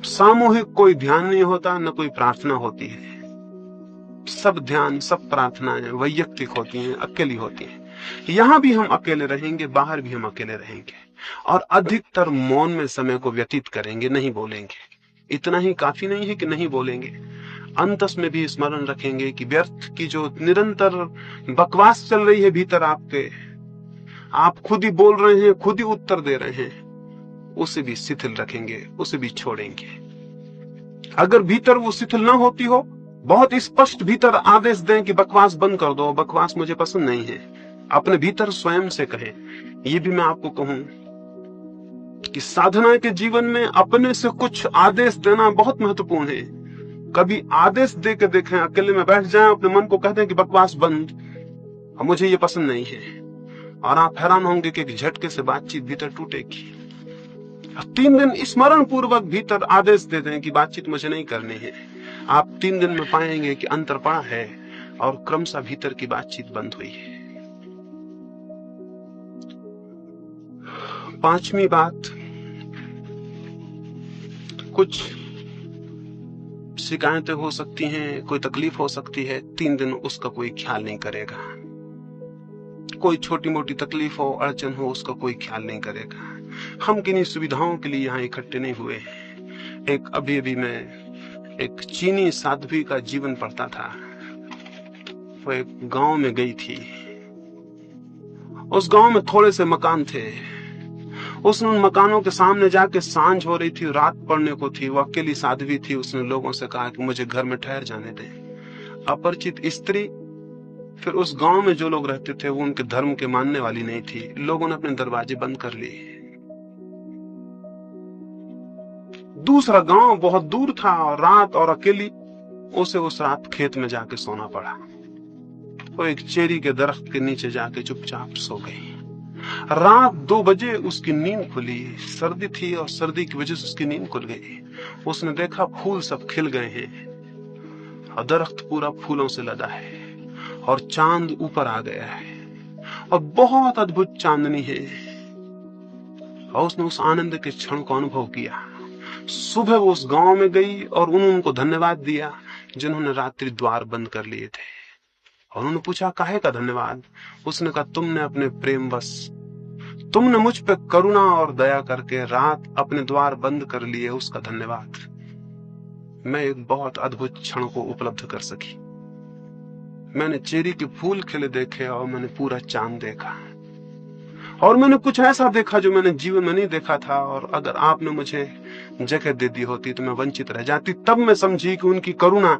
सामूहिक कोई ध्यान नहीं होता, न कोई प्रार्थना होती है। सब ध्यान, सब प्रार्थनाएं वैयक्तिक होती हैं, अकेली होती हैं। यहां भी हम अकेले रहेंगे, बाहर भी हम अकेले रहेंगे, और अधिकतर मौन में समय को व्यतीत करेंगे, नहीं बोलेंगे। इतना ही काफी नहीं है कि नहीं बोलेंगे, अंतस में भी स्मरण रखेंगे कि व्यर्थ की जो निरंतर बकवास चल रही है भीतर आपके, आप खुद ही बोल रहे हैं, खुद ही उत्तर दे रहे हैं, उसे भी शिथिल रखेंगे, उसे भी छोड़ेंगे। अगर भीतर वो शिथिल ना होती हो, बहुत स्पष्ट भीतर आदेश दें कि बकवास बंद कर दो, बकवास मुझे पसंद नहीं है, अपने भीतर स्वयं से कहें। ये भी मैं आपको कहूं कि साधना के जीवन में अपने से कुछ आदेश देना बहुत महत्वपूर्ण है। कभी आदेश दे के देखें, अकेले में बैठ जाएं, अपने मन को कह दें कि बकवास बंद, मुझे ये पसंद नहीं है, और आप हैरान होंगे कि एक झटके से बातचीत भीतर टूटेगी। 3 दिन स्मरण पूर्वक भीतर आदेश दे दें कि बातचीत मुझे नहीं करनी है, आप 3 दिन में पाएंगे कि अंतर पड़ा है और क्रमशः भीतर की बातचीत बंद हुई है। 5वीं बात, कुछ शिकायतें हो सकती हैं, कोई तकलीफ हो सकती है, 3 दिन उसका कोई ख्याल नहीं करेगा। कोई छोटी मोटी तकलीफ हो, अड़चन हो, उसका कोई ख्याल नहीं करेगा। हम किन्हीं सुविधाओं के लिए यहाँ इकट्ठे नहीं हुए हैं। अभी मैं एक चीनी साध्वी का जीवन पढ़ता था। वो एक गांव में गई थी, उस गांव में थोड़े से मकान थे। उसने उन मकानों के सामने जाके, सांझ हो रही थी, रात पड़ने को थी, वो अकेली साध्वी थी, उसने लोगों से कहा कि मुझे घर में ठहर जाने दें। अपरिचित स्त्री, फिर उस गांव में जो लोग रहते थे वो उनके धर्म के मानने वाली नहीं थी। लोगों ने अपने दरवाजे बंद कर लिए। दूसरा गांव बहुत दूर था और रात, और अकेली उसे उस रात खेत में जाके सोना पड़ा। वो एक चेरी के दरख्त के नीचे जाके चुपचाप सो गई। रात 2 बजे उसकी नींद खुली। सर्दी थी और सर्दी की वजह से उसकी नींद खुल गई। उसने देखा फूल सब खिल गए हैं और दरख्त पूरा फूलों से लदा है और चांद ऊपर आ गया है और बहुत अद्भुत चांदनी है। और उसने उस आनंद के क्षण को अनुभव किया। सुबह वो उस गांव में गई और उनको धन्यवाद दिया जिन्होंने रात्रि द्वार बंद कर लिए थे। और उन्होंने पूछा, काहे का धन्यवाद? उसने कहा, तुमने अपने प्रेम बस, तुमने मुझ पे करुणा और दया करके रात अपने द्वार बंद कर लिए, उसका धन्यवाद। मैं एक बहुत अद्भुत क्षण को उपलब्ध कर सकी। मैंने चेरी के फूल खिले देखे और मैंने पूरा चांद देखा, और मैंने कुछ ऐसा देखा जो मैंने जीवन में नहीं देखा था। और अगर आपने मुझे जगह दे दी होती तो मैं वंचित रह जाती। तब मैं समझी कि उनकी करुणा,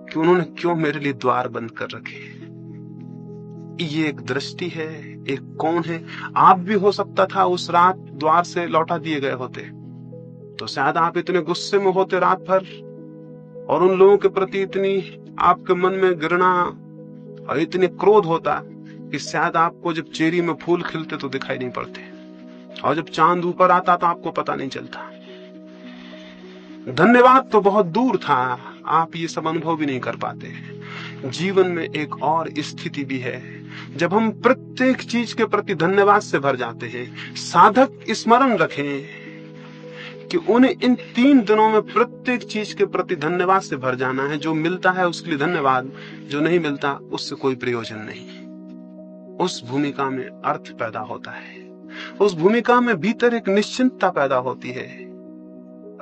कि उन्होंने क्यों मेरे लिए द्वार बंद कर रखे। ये एक दृष्टि है, एक कौन है। आप भी हो सकता था उस रात द्वार से लौटा दिए गए होते, तो शायद आप इतने गुस्से में होते रात भर, और उन लोगों के प्रति इतनी आपके मन में घृणा और इतने क्रोध होता कि शायद आपको जब चेरी में फूल खिलते तो दिखाई नहीं पड़ते, और जब चांद ऊपर आता तो आपको पता नहीं चलता। धन्यवाद तो बहुत दूर था, आप ये सब अनुभव भी नहीं कर पाते। जीवन में एक और स्थिति भी है जब हम प्रत्येक चीज के प्रति धन्यवाद से भर जाते हैं। साधक स्मरण रखें कि उन्हें इन 3 दिनों में प्रत्येक चीज के प्रति धन्यवाद से भर जाना है। जो मिलता है उसके लिए धन्यवाद, जो नहीं मिलता उससे कोई प्रयोजन नहीं। उस भूमिका में अर्थ पैदा होता है, उस भूमिका में भीतर एक निश्चिंतता पैदा होती है,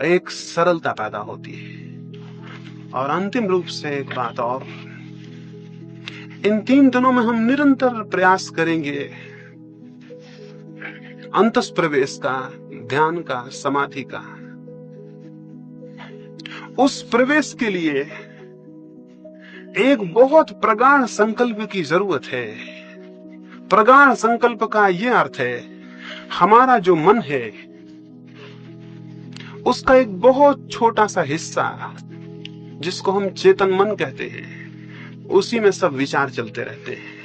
एक सरलता पैदा होती है। और अंतिम रूप से एक बात और, इन 3 दिनों में हम निरंतर प्रयास करेंगे अंतस प्रवेश का, ध्यान का, समाधि का। उस प्रवेश के लिए एक बहुत प्रगाढ़ संकल्प की जरूरत है। प्रगाढ़ संकल्प का यह अर्थ है, हमारा जो मन है उसका एक बहुत छोटा सा हिस्सा, जिसको हम चेतन मन कहते हैं, उसी में सब विचार चलते रहते हैं।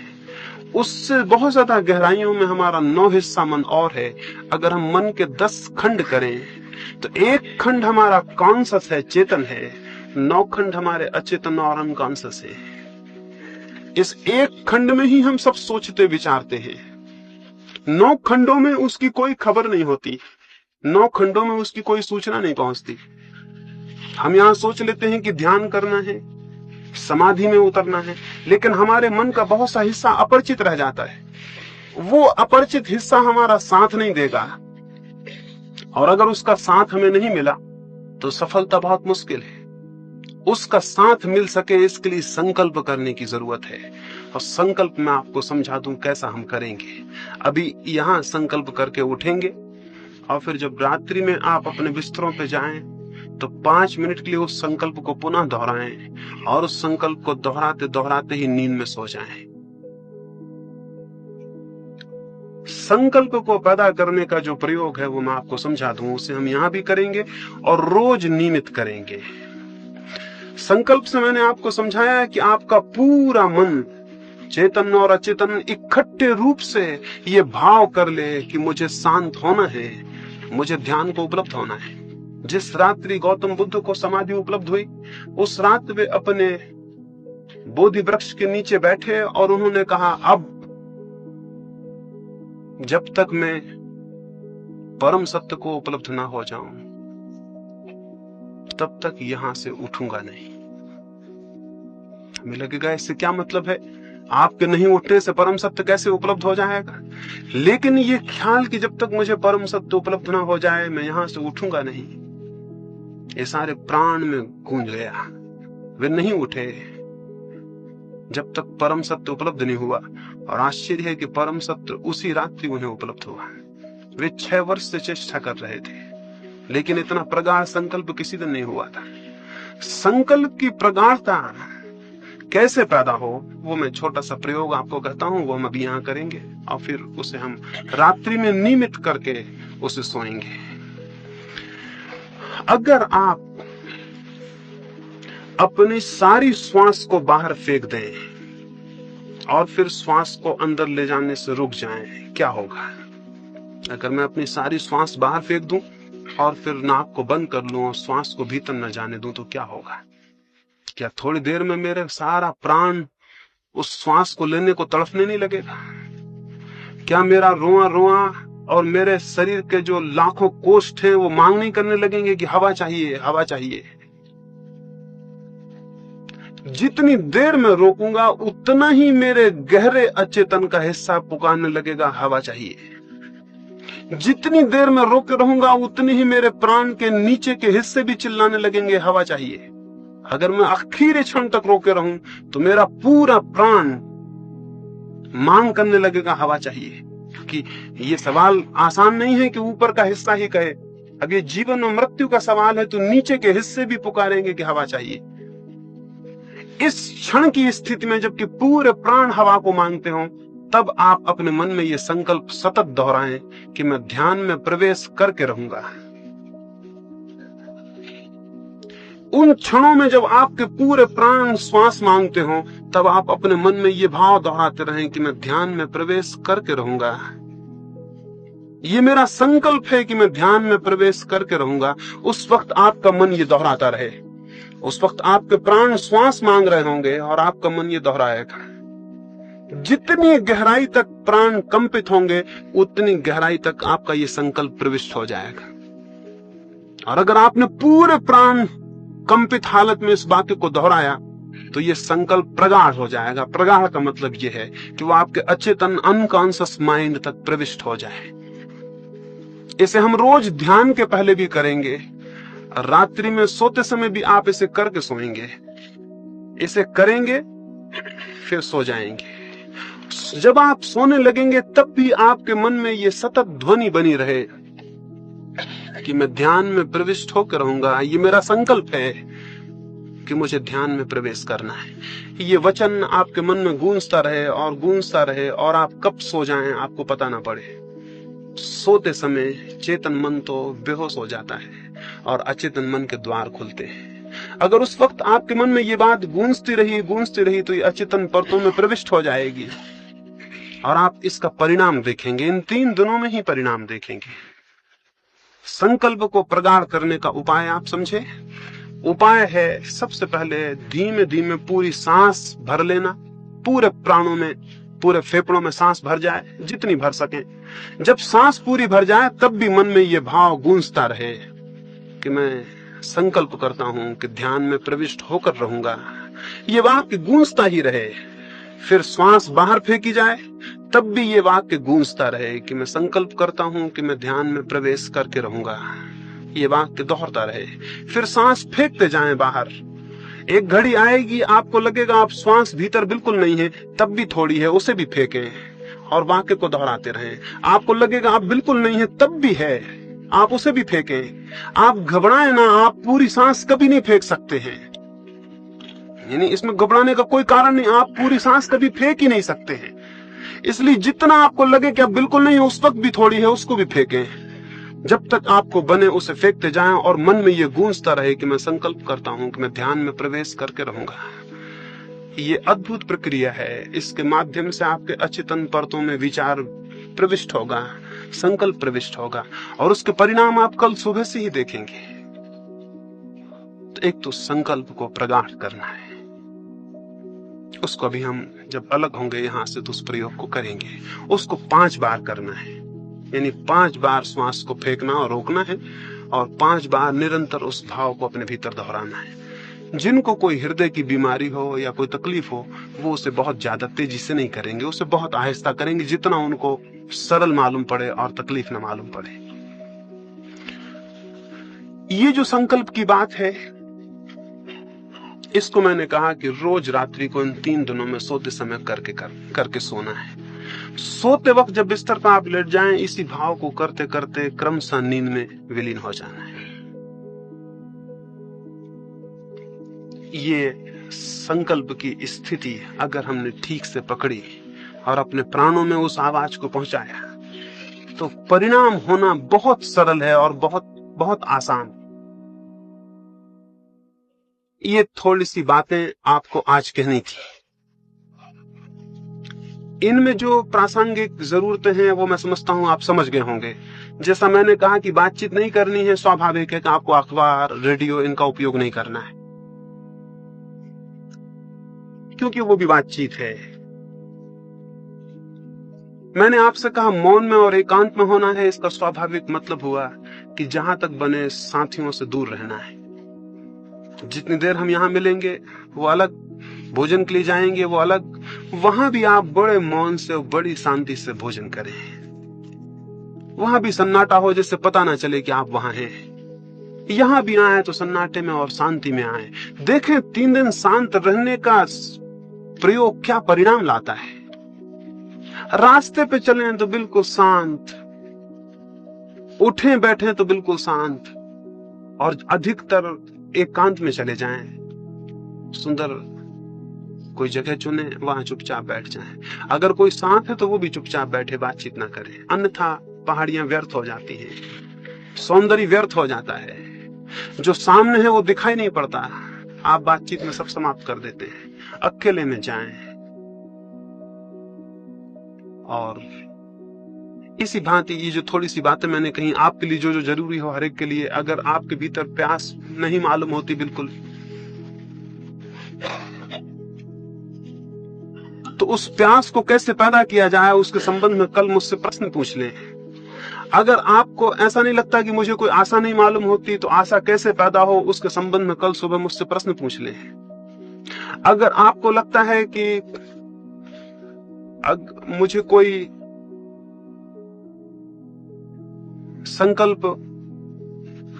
उससे बहुत ज्यादा गहराइयों में हमारा 9 हिस्सा मन और है। अगर हम मन के 10 खंड करें तो एक खंड हमारा कॉन्शस है, चेतन है, 9 खंड हमारे अचेतन और अनकॉन्शस है। इस एक खंड में ही हम सब सोचते विचारते हैं। 9 खंडों में उसकी कोई खबर नहीं होती, 9 खंडों में उसकी कोई सूचना नहीं पहुंचती। हम यहां सोच लेते हैं कि ध्यान करना है, समाधि में उतरना है, लेकिन हमारे मन का बहुत सा हिस्सा अपरिचित रह जाता है। वो अपरिचित हिस्सा हमारा साथ नहीं देगा, और अगर उसका साथ हमें नहीं मिला तो सफलता बहुत मुश्किल है। उसका साथ मिल सके इसके लिए संकल्प करने की जरूरत है, और संकल्प मैं आपको समझा दूं कैसा हम करेंगे। अभी यहां संकल्प करके उठेंगे, और फिर जब रात्रि में आप अपने बिस्तरों पे जाएं तो 5 मिनट के लिए उस संकल्प को पुनः दोहराएं, और उस संकल्प को दोहराते दोहराते ही नींद में सो जाएं। संकल्प को पैदा करने का जो प्रयोग है वो मैं आपको समझा दूं, उसे हम यहां भी करेंगे और रोज नियमित करेंगे। संकल्प से मैंने आपको समझाया है कि आपका पूरा मन, चेतन और अचेतन, इकट्ठे रूप से ये भाव कर ले कि मुझे शांत होना है, मुझे ध्यान को उपलब्ध होना है। जिस रात्रि गौतम बुद्ध को समाधि उपलब्ध हुई, उस रात वे अपने बोधि वृक्ष के नीचे बैठे और उन्होंने कहा, अब जब तक मैं परम सत्य को उपलब्ध ना हो जाऊं तब तक यहां से उठूंगा नहीं। हमें लगेगा इससे क्या मतलब है, आपके नहीं उठने से परम सत्य कैसे उपलब्ध हो जाएगा? लेकिन ये ख्याल कि जब तक मुझे परम सत्य उपलब्ध ना हो जाए मैं यहां से उठूंगा नहीं, ये सारे प्राण में गूंज गया। वे नहीं उठे जब तक परम सत्य उपलब्ध नहीं हुआ, और आश्चर्य है कि परम सत्य उसी रात्रि उन्हें उपलब्ध हुआ। वे 6 वर्ष से चेष्टा कर रहे थे, लेकिन इतना प्रगाढ़ संकल्प किसी दिन नहीं हुआ था। संकल्प की प्रगाढ़ता कैसे पैदा हो, वो मैं छोटा सा प्रयोग आपको कहता हूं, वो हम अभी यहां करेंगे, और फिर उसे हम रात्रि में नियमित करके उसे सोएंगे। अगर आप अपनी सारी श्वास को बाहर फेंक दें और फिर श्वास को अंदर ले जाने से रुक जाएं, क्या होगा? अगर मैं अपनी सारी श्वास बाहर फेंक दूं और फिर नाक को बंद कर लूं और श्वास को भीतर न जाने दूं तो क्या होगा? क्या थोड़ी देर में मेरे सारा प्राण उस श्वास को लेने को तड़फने नहीं लगेगा? क्या मेरा रोआ रोआ और मेरे शरीर के जो लाखों कोष्ठ हैं वो मांग नहीं करने लगेंगे कि हवा चाहिए, हवा चाहिए? जितनी देर में रोकूंगा उतना ही मेरे गहरे अचेतन का हिस्सा पुकारने लगेगा, हवा चाहिए। जितनी देर में रोके रहूंगा उतनी ही मेरे प्राण के नीचे के हिस्से भी चिल्लाने लगेंगे, हवा चाहिए। अगर मैं आखिरी क्षण तक रोके रहूं तो मेरा पूरा प्राण मांग करने लगेगा, हवा चाहिए। क्योंकि ये सवाल आसान नहीं है कि ऊपर का हिस्सा ही कहे। अगर जीवन और मृत्यु का सवाल है तो नीचे के हिस्से भी पुकारेंगे कि हवा चाहिए। इस क्षण की स्थिति में जबकि पूरे प्राण हवा को मांगते हो, तब आप अपने मन में ये संकल्प सतत दोहराएं कि मैं ध्यान में प्रवेश करके रहूंगा। उन क्षणों में जब आपके पूरे प्राण श्वास मांगते हो, तब आप अपने मन में ये भाव दोहराते रहें कि मैं ध्यान में प्रवेश करके रहूंगा। ये मेरा संकल्प है कि मैं ध्यान में प्रवेश करके रहूंगा। उस वक्त आपका मन ये दोहराता रहे। उस वक्त आपके प्राण श्वास मांग रहे होंगे और आपका मन ये दोहराएगा। जितनी गहराई तक प्राण कंपित होंगे उतनी गहराई तक आपका ये संकल्प प्रविष्ट हो जाएगा। और अगर आपने पूरे प्राण कंपित हालत में इस वाक्य को दोहराया तो ये संकल्प प्रगाढ़ हो जाएगा। प्रगाढ़ का मतलब ये है कि वो आपके अचेतन अनकॉन्शियस माइंड तक प्रविष्ट हो जाए। इसे हम रोज ध्यान के पहले भी करेंगे, रात्रि में सोते समय भी आप इसे करके सोएंगे। इसे करेंगे फिर सो जाएंगे। जब आप सोने लगेंगे तब भी आपके मन में ये सतत ध्वनि बनी रहे कि मैं ध्यान में प्रविष्ट होकर रहूंगा, ये मेरा संकल्प है। कि मुझे ध्यान में प्रवेश करना है। ये वचन आपके मन में गूंजता रहे और गूंजता रहे, और आप कब सो जाएं आपको पता ना पड़े। सोते समय चेतन मन तो बेहोश हो जाता है और अचेतन मन के द्वार खुलते हैं। अगर उस वक्त आपके मन में ये बात गूंजती रही तो ये अचेतन परतों में प्रविष्ट हो जाएगी और आप इसका परिणाम देखेंगे। इन 3 दिनों में ही परिणाम देखेंगे। संकल्प को प्रगाढ़ करने का उपाय आप समझे। उपाय है सबसे पहले धीमे धीमे पूरी सांस भर लेना, पूरे प्राणों में, पूरे फेफड़ों में सांस भर जाए जितनी भर सके। जब सांस पूरी भर जाए तब भी मन में ये भाव गूंजता रहे कि मैं संकल्प करता हूं कि ध्यान में प्रविष्ट होकर रहूंगा। ये वाक्य गूंजता ही रहे। फिर श्वास बाहर फेंकी जाए तब भी ये वाक्य गूंजता रहे कि मैं संकल्प करता हूं कि मैं ध्यान में प्रवेश करके रहूंगा। ये वाक्य दोहरता रहे। फिर सांस फेंकते जाएं बाहर। एक घड़ी आएगी आपको लगेगा आप श्वास भीतर बिल्कुल नहीं है, तब भी थोड़ी है, उसे भी फेंकें और वाक्य को दोहराते रहें। आपको लगेगा आप बिल्कुल नहीं है, तब भी है, आप उसे भी फेंकें। आप घबराएं ना, आप पूरी सांस कभी नहीं फेंक सकते हैं। यानी इसमें घबराने का कोई कारण नहीं, आप पूरी सांस कभी फेंक ही नहीं सकते हैं। इसलिए जितना आपको लगे कि आप बिल्कुल नहीं है, उस वक्त भी थोड़ी है, उसको भी फेंकें। जब तक आपको बने उसे फेंकते जाएं और मन में ये गूंजता रहे कि मैं संकल्प करता हूं कि मैं ध्यान में प्रवेश करके रहूंगा। ये अद्भुत प्रक्रिया है। इसके माध्यम से आपके अचेतन परतों में विचार प्रविष्ट होगा, संकल्प प्रविष्ट होगा और उसके परिणाम आप कल सुबह से ही देखेंगे। तो एक तो संकल्प को प्रगाढ़ करना है, उसको अभी हम जब अलग होंगे यहां से तो उस प्रयोग को करेंगे। उसको 5 बार करना है, यानी 5 बार श्वास को फेंकना और रोकना है और 5 बार निरंतर उस भाव को अपने भीतर दोहराना है। जिनको कोई हृदय की बीमारी हो या कोई तकलीफ हो वो उसे बहुत ज्यादा तेजी से नहीं करेंगे, उसे बहुत आहिस्ता करेंगे, जितना उनको सरल मालूम पड़े और तकलीफ न मालूम पड़े। ये जो संकल्प की बात है, इसको मैंने कहा कि रोज रात्रि को इन 3 दिनों में सोते समय करके सोना है। सोते वक्त जब बिस्तर पर आप लेट जाएं, इसी भाव को करते करते क्रमशः नींद में विलीन हो जाना है। ये संकल्प की स्थिति अगर हमने ठीक से पकड़ी और अपने प्राणों में उस आवाज को पहुंचाया तो परिणाम होना बहुत सरल है और बहुत बहुत आसान। ये थोड़ी सी बातें आपको आज कहनी थी। इनमें जो प्रासंगिक जरूरतें हैं वो मैं समझता हूं आप समझ गए होंगे। जैसा मैंने कहा कि बातचीत नहीं करनी है, स्वाभाविक है कि आपको अखबार, रेडियो इनका उपयोग नहीं करना है, क्योंकि वो भी बातचीत है। मैंने आपसे कहा मौन में और एकांत में होना है। इसका स्वाभाविक मतलब हुआ कि जहां तक बने साथियों से दूर रहना है। जितनी देर हम यहां मिलेंगे वो अलग, भोजन के लिए जाएंगे वो अलग, वहां भी आप बड़े मौन से, बड़ी शांति से भोजन करें। वहां भी सन्नाटा हो जिससे पता ना चले कि आप वहां हैं। यहां भी आए तो सन्नाटे में और शांति में आए। देखें 3 दिन शांत रहने का प्रयोग क्या परिणाम लाता है। रास्ते पे चलें तो बिल्कुल शांत, उठें बैठें तो बिल्कुल शांत, और अधिकतर एकांत में चले जाएं। सुंदर कोई जगह चुने, वहां चुपचाप बैठ जाएं। अगर कोई साथ है तो वो भी चुपचाप बैठे, बातचीत ना करें, अन्यथा पहाड़ियां व्यर्थ हो जाती हैं, सौंदर्य व्यर्थ हो जाता है। जो सामने है वो दिखाई नहीं पड़ता, आप बातचीत में सब समाप्त कर देते हैं। अकेले में जाएं और इसी भांति ये जो थोड़ी सी बातें मैंने कही आपके लिए, जो जो जरूरी हो हर एक के लिए, अगर आपके भीतर प्यास नहीं मालूम होती बिल्कुल, तो उस प्यास को कैसे पैदा किया जाए उसके संबंध में कल मुझसे प्रश्न पूछ लें। अगर आपको ऐसा नहीं लगता कि मुझे कोई आशा नहीं मालूम होती, तो आशा कैसे पैदा हो उसके संबंध में कल सुबह मुझसे प्रश्न पूछ लें। अगर आपको लगता है कि मुझे कोई संकल्प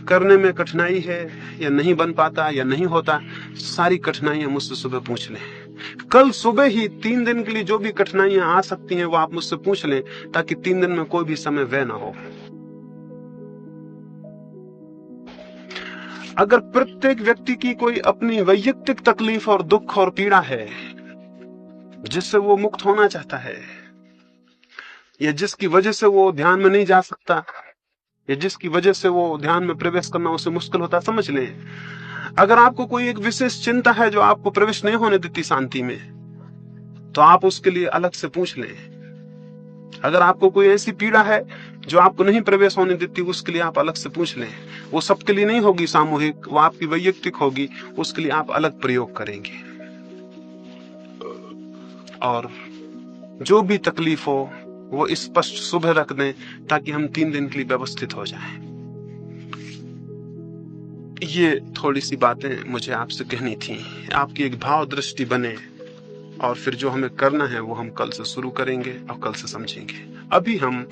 करने में कठिनाई है या नहीं बन पाता या नहीं होता, सारी कठिनाइयां मुझसे सुबह पूछ लें। कल सुबह ही 3 दिन के लिए जो भी कठिनाइयां आ सकती हैं वो आप मुझसे पूछ लें, ताकि 3 दिन में कोई भी समय व्यय ना हो। अगर प्रत्येक व्यक्ति की कोई अपनी वैयक्तिक तकलीफ और दुख और पीड़ा है जिससे वो मुक्त होना चाहता है, या जिसकी वजह से वो ध्यान में नहीं जा सकता, या जिसकी वजह से वो ध्यान में प्रवेश करना उसे मुश्किल होता, समझ लें, अगर आपको कोई एक विशेष चिंता है जो आपको प्रवेश नहीं होने देती शांति में, तो आप उसके लिए अलग से पूछ लें। अगर आपको कोई ऐसी पीड़ा है जो आपको नहीं प्रवेश होने देती, उसके लिए आप अलग से पूछ लें। वो सबके लिए नहीं होगी सामूहिक, वो आपकी वैयक्तिक होगी, उसके लिए आप अलग प्रयोग करेंगे। और जो भी तकलीफ हो वो स्पष्ट सुबह रख दें, ताकि हम 3 दिन के लिए व्यवस्थित हो जाएं। ये थोड़ी सी बातें मुझे आपसे कहनी थी, आपकी एक भाव दृष्टि बने, और फिर जो हमें करना है वो हम कल से शुरू करेंगे और कल से समझेंगे। अभी हम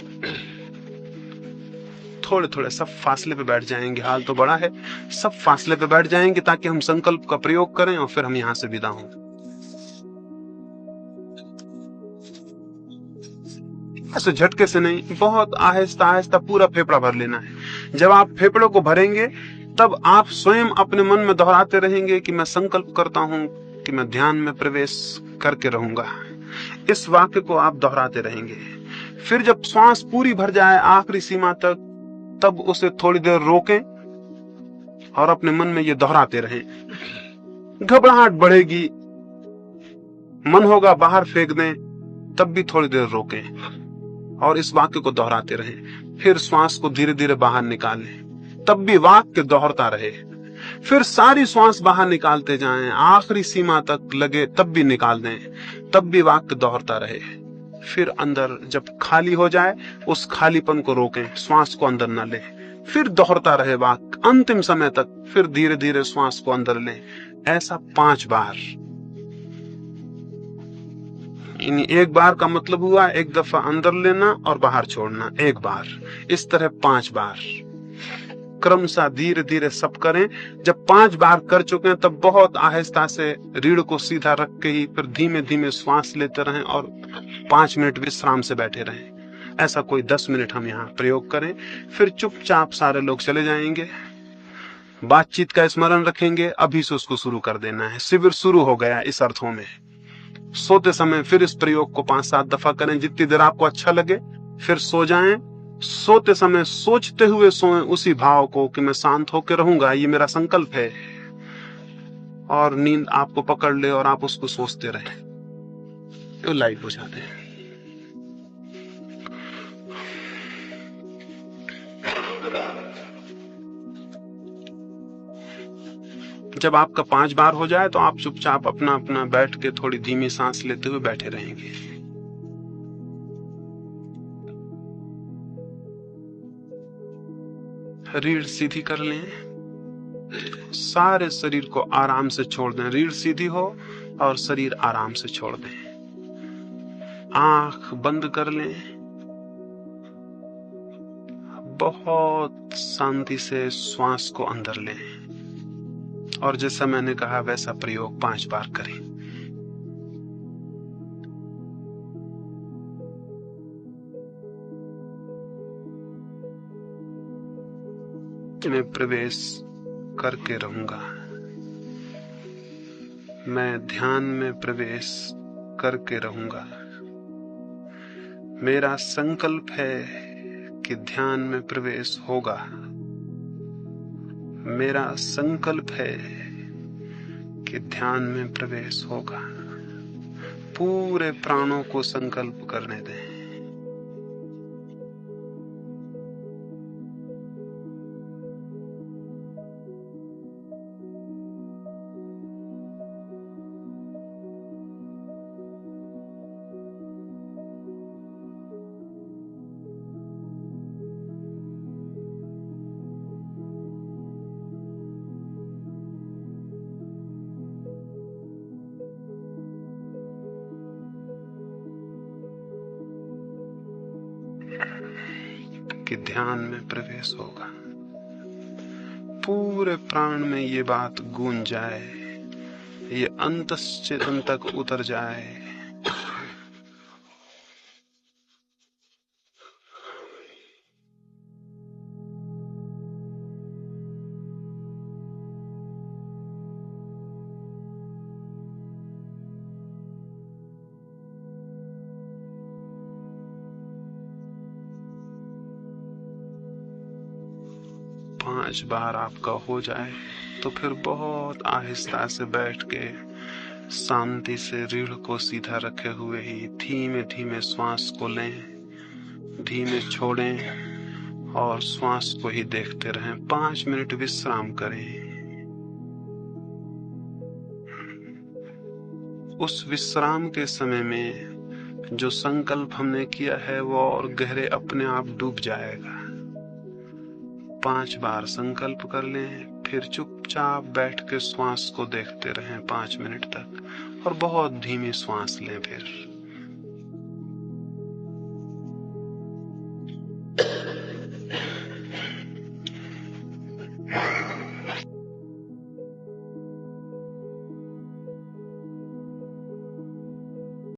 थोड़े थोड़े सब फासले पे बैठ जाएंगे, हाल तो बड़ा है, सब फासले पे बैठ जाएंगे ताकि हम संकल्प का प्रयोग करें और फिर हम यहां से विदा हों। ऐसे झटके से नहीं, बहुत आहिस्ता आहिस्ता पूरा फेफड़ा भर लेना है। जब आप फेफड़ों को भरेंगे तब आप स्वयं अपने मन में दोहराते रहेंगे कि मैं संकल्प करता हूं कि मैं ध्यान में प्रवेश करके रहूंगा। इस वाक्य को आप दोहराते रहेंगे। फिर जब श्वास पूरी भर जाए आखिरी सीमा तक, तब उसे थोड़ी देर रोकें और अपने मन में ये दोहराते रहें। घबराहट बढ़ेगी, मन होगा बाहर फेंक दें, तब भी थोड़ी देर रोकें और इस वाक्य को दोहराते रहें। फिर श्वास को धीरे धीरे बाहर निकालें, तब भी वाक्य दोहरता रहे। फिर सारी श्वास बाहर निकालते जाएं, आखिरी सीमा तक लगे तब भी निकाल दें, तब भी वाक्य दोहरता रहे। फिर अंदर जब खाली हो जाए, उस खालीपन को रोकें, श्वास को अंदर न लें, फिर दोहरता रहे वाक्य अंतिम समय तक। फिर धीरे धीरे श्वास को अंदर लें। ऐसा 5 बार। एक बार का मतलब हुआ एक दफा अंदर लेना और बाहर छोड़ना, एक बार। इस तरह 5 बार क्रमशः धीरे धीरे सब करें। जब 5 बार कर चुके हैं तब बहुत आहिस्ता से रीढ़ को सीधा रख के ही फिर धीमे धीमे श्वास लेते रहें और 5 मिनट विश्राम से बैठे रहें। ऐसा कोई 10 मिनट हम यहाँ प्रयोग करें। फिर चुपचाप सारे लोग चले जाएंगे, बातचीत का स्मरण रखेंगे, अभी से उसको शुरू कर देना है। शिविर शुरू हो गया इस अर्थों में। सोते समय फिर इस प्रयोग को 5-7 दफा करें, जितनी देर आपको अच्छा लगे। फिर सो जाएं। सोते समय सोचते हुए सोएं उसी भाव को कि मैं शांत होकर रहूंगा, ये मेरा संकल्प है। और नींद आपको पकड़ ले और आप उसको सोचते रहें। लाइट बुझाते हैं। जब आपका 5 बार हो जाए तो आप चुपचाप अपना अपना बैठ के थोड़ी धीमी सांस लेते हुए बैठे रहेंगे। रीढ़ सीधी कर लें, सारे शरीर को आराम से छोड़ दें। रीढ़ सीधी हो और शरीर आराम से छोड़ दें। आंख बंद कर लें, बहुत शांति से श्वास को अंदर लें और जैसा मैंने कहा वैसा प्रयोग 5 बार करें। मैं प्रवेश करके रहूंगा, मैं ध्यान में प्रवेश करके रहूंगा। मेरा संकल्प है कि ध्यान में प्रवेश होगा। मेरा संकल्प है कि ध्यान में प्रवेश होगा। पूरे प्राणों को संकल्प करने दें। कि ध्यान में प्रवेश होगा। पूरे प्राण में ये बात गूंज जाए, ये अंतश्चेतन तक उतर जाए। 5 बार आपका हो जाए तो फिर बहुत आहिस्ता से बैठ के शांति से रीढ़ को सीधा रखे हुए ही धीमे धीमे श्वास को लें, धीमे छोड़ें और श्वास को ही देखते रहें। 5 मिनट विश्राम करें। उस विश्राम के समय में जो संकल्प हमने किया है वो और गहरे अपने आप डूब जाएगा। 5 बार संकल्प कर लें, फिर चुपचाप बैठ के श्वास को देखते रहें 5 मिनट तक और बहुत धीमी श्वास लें। फिर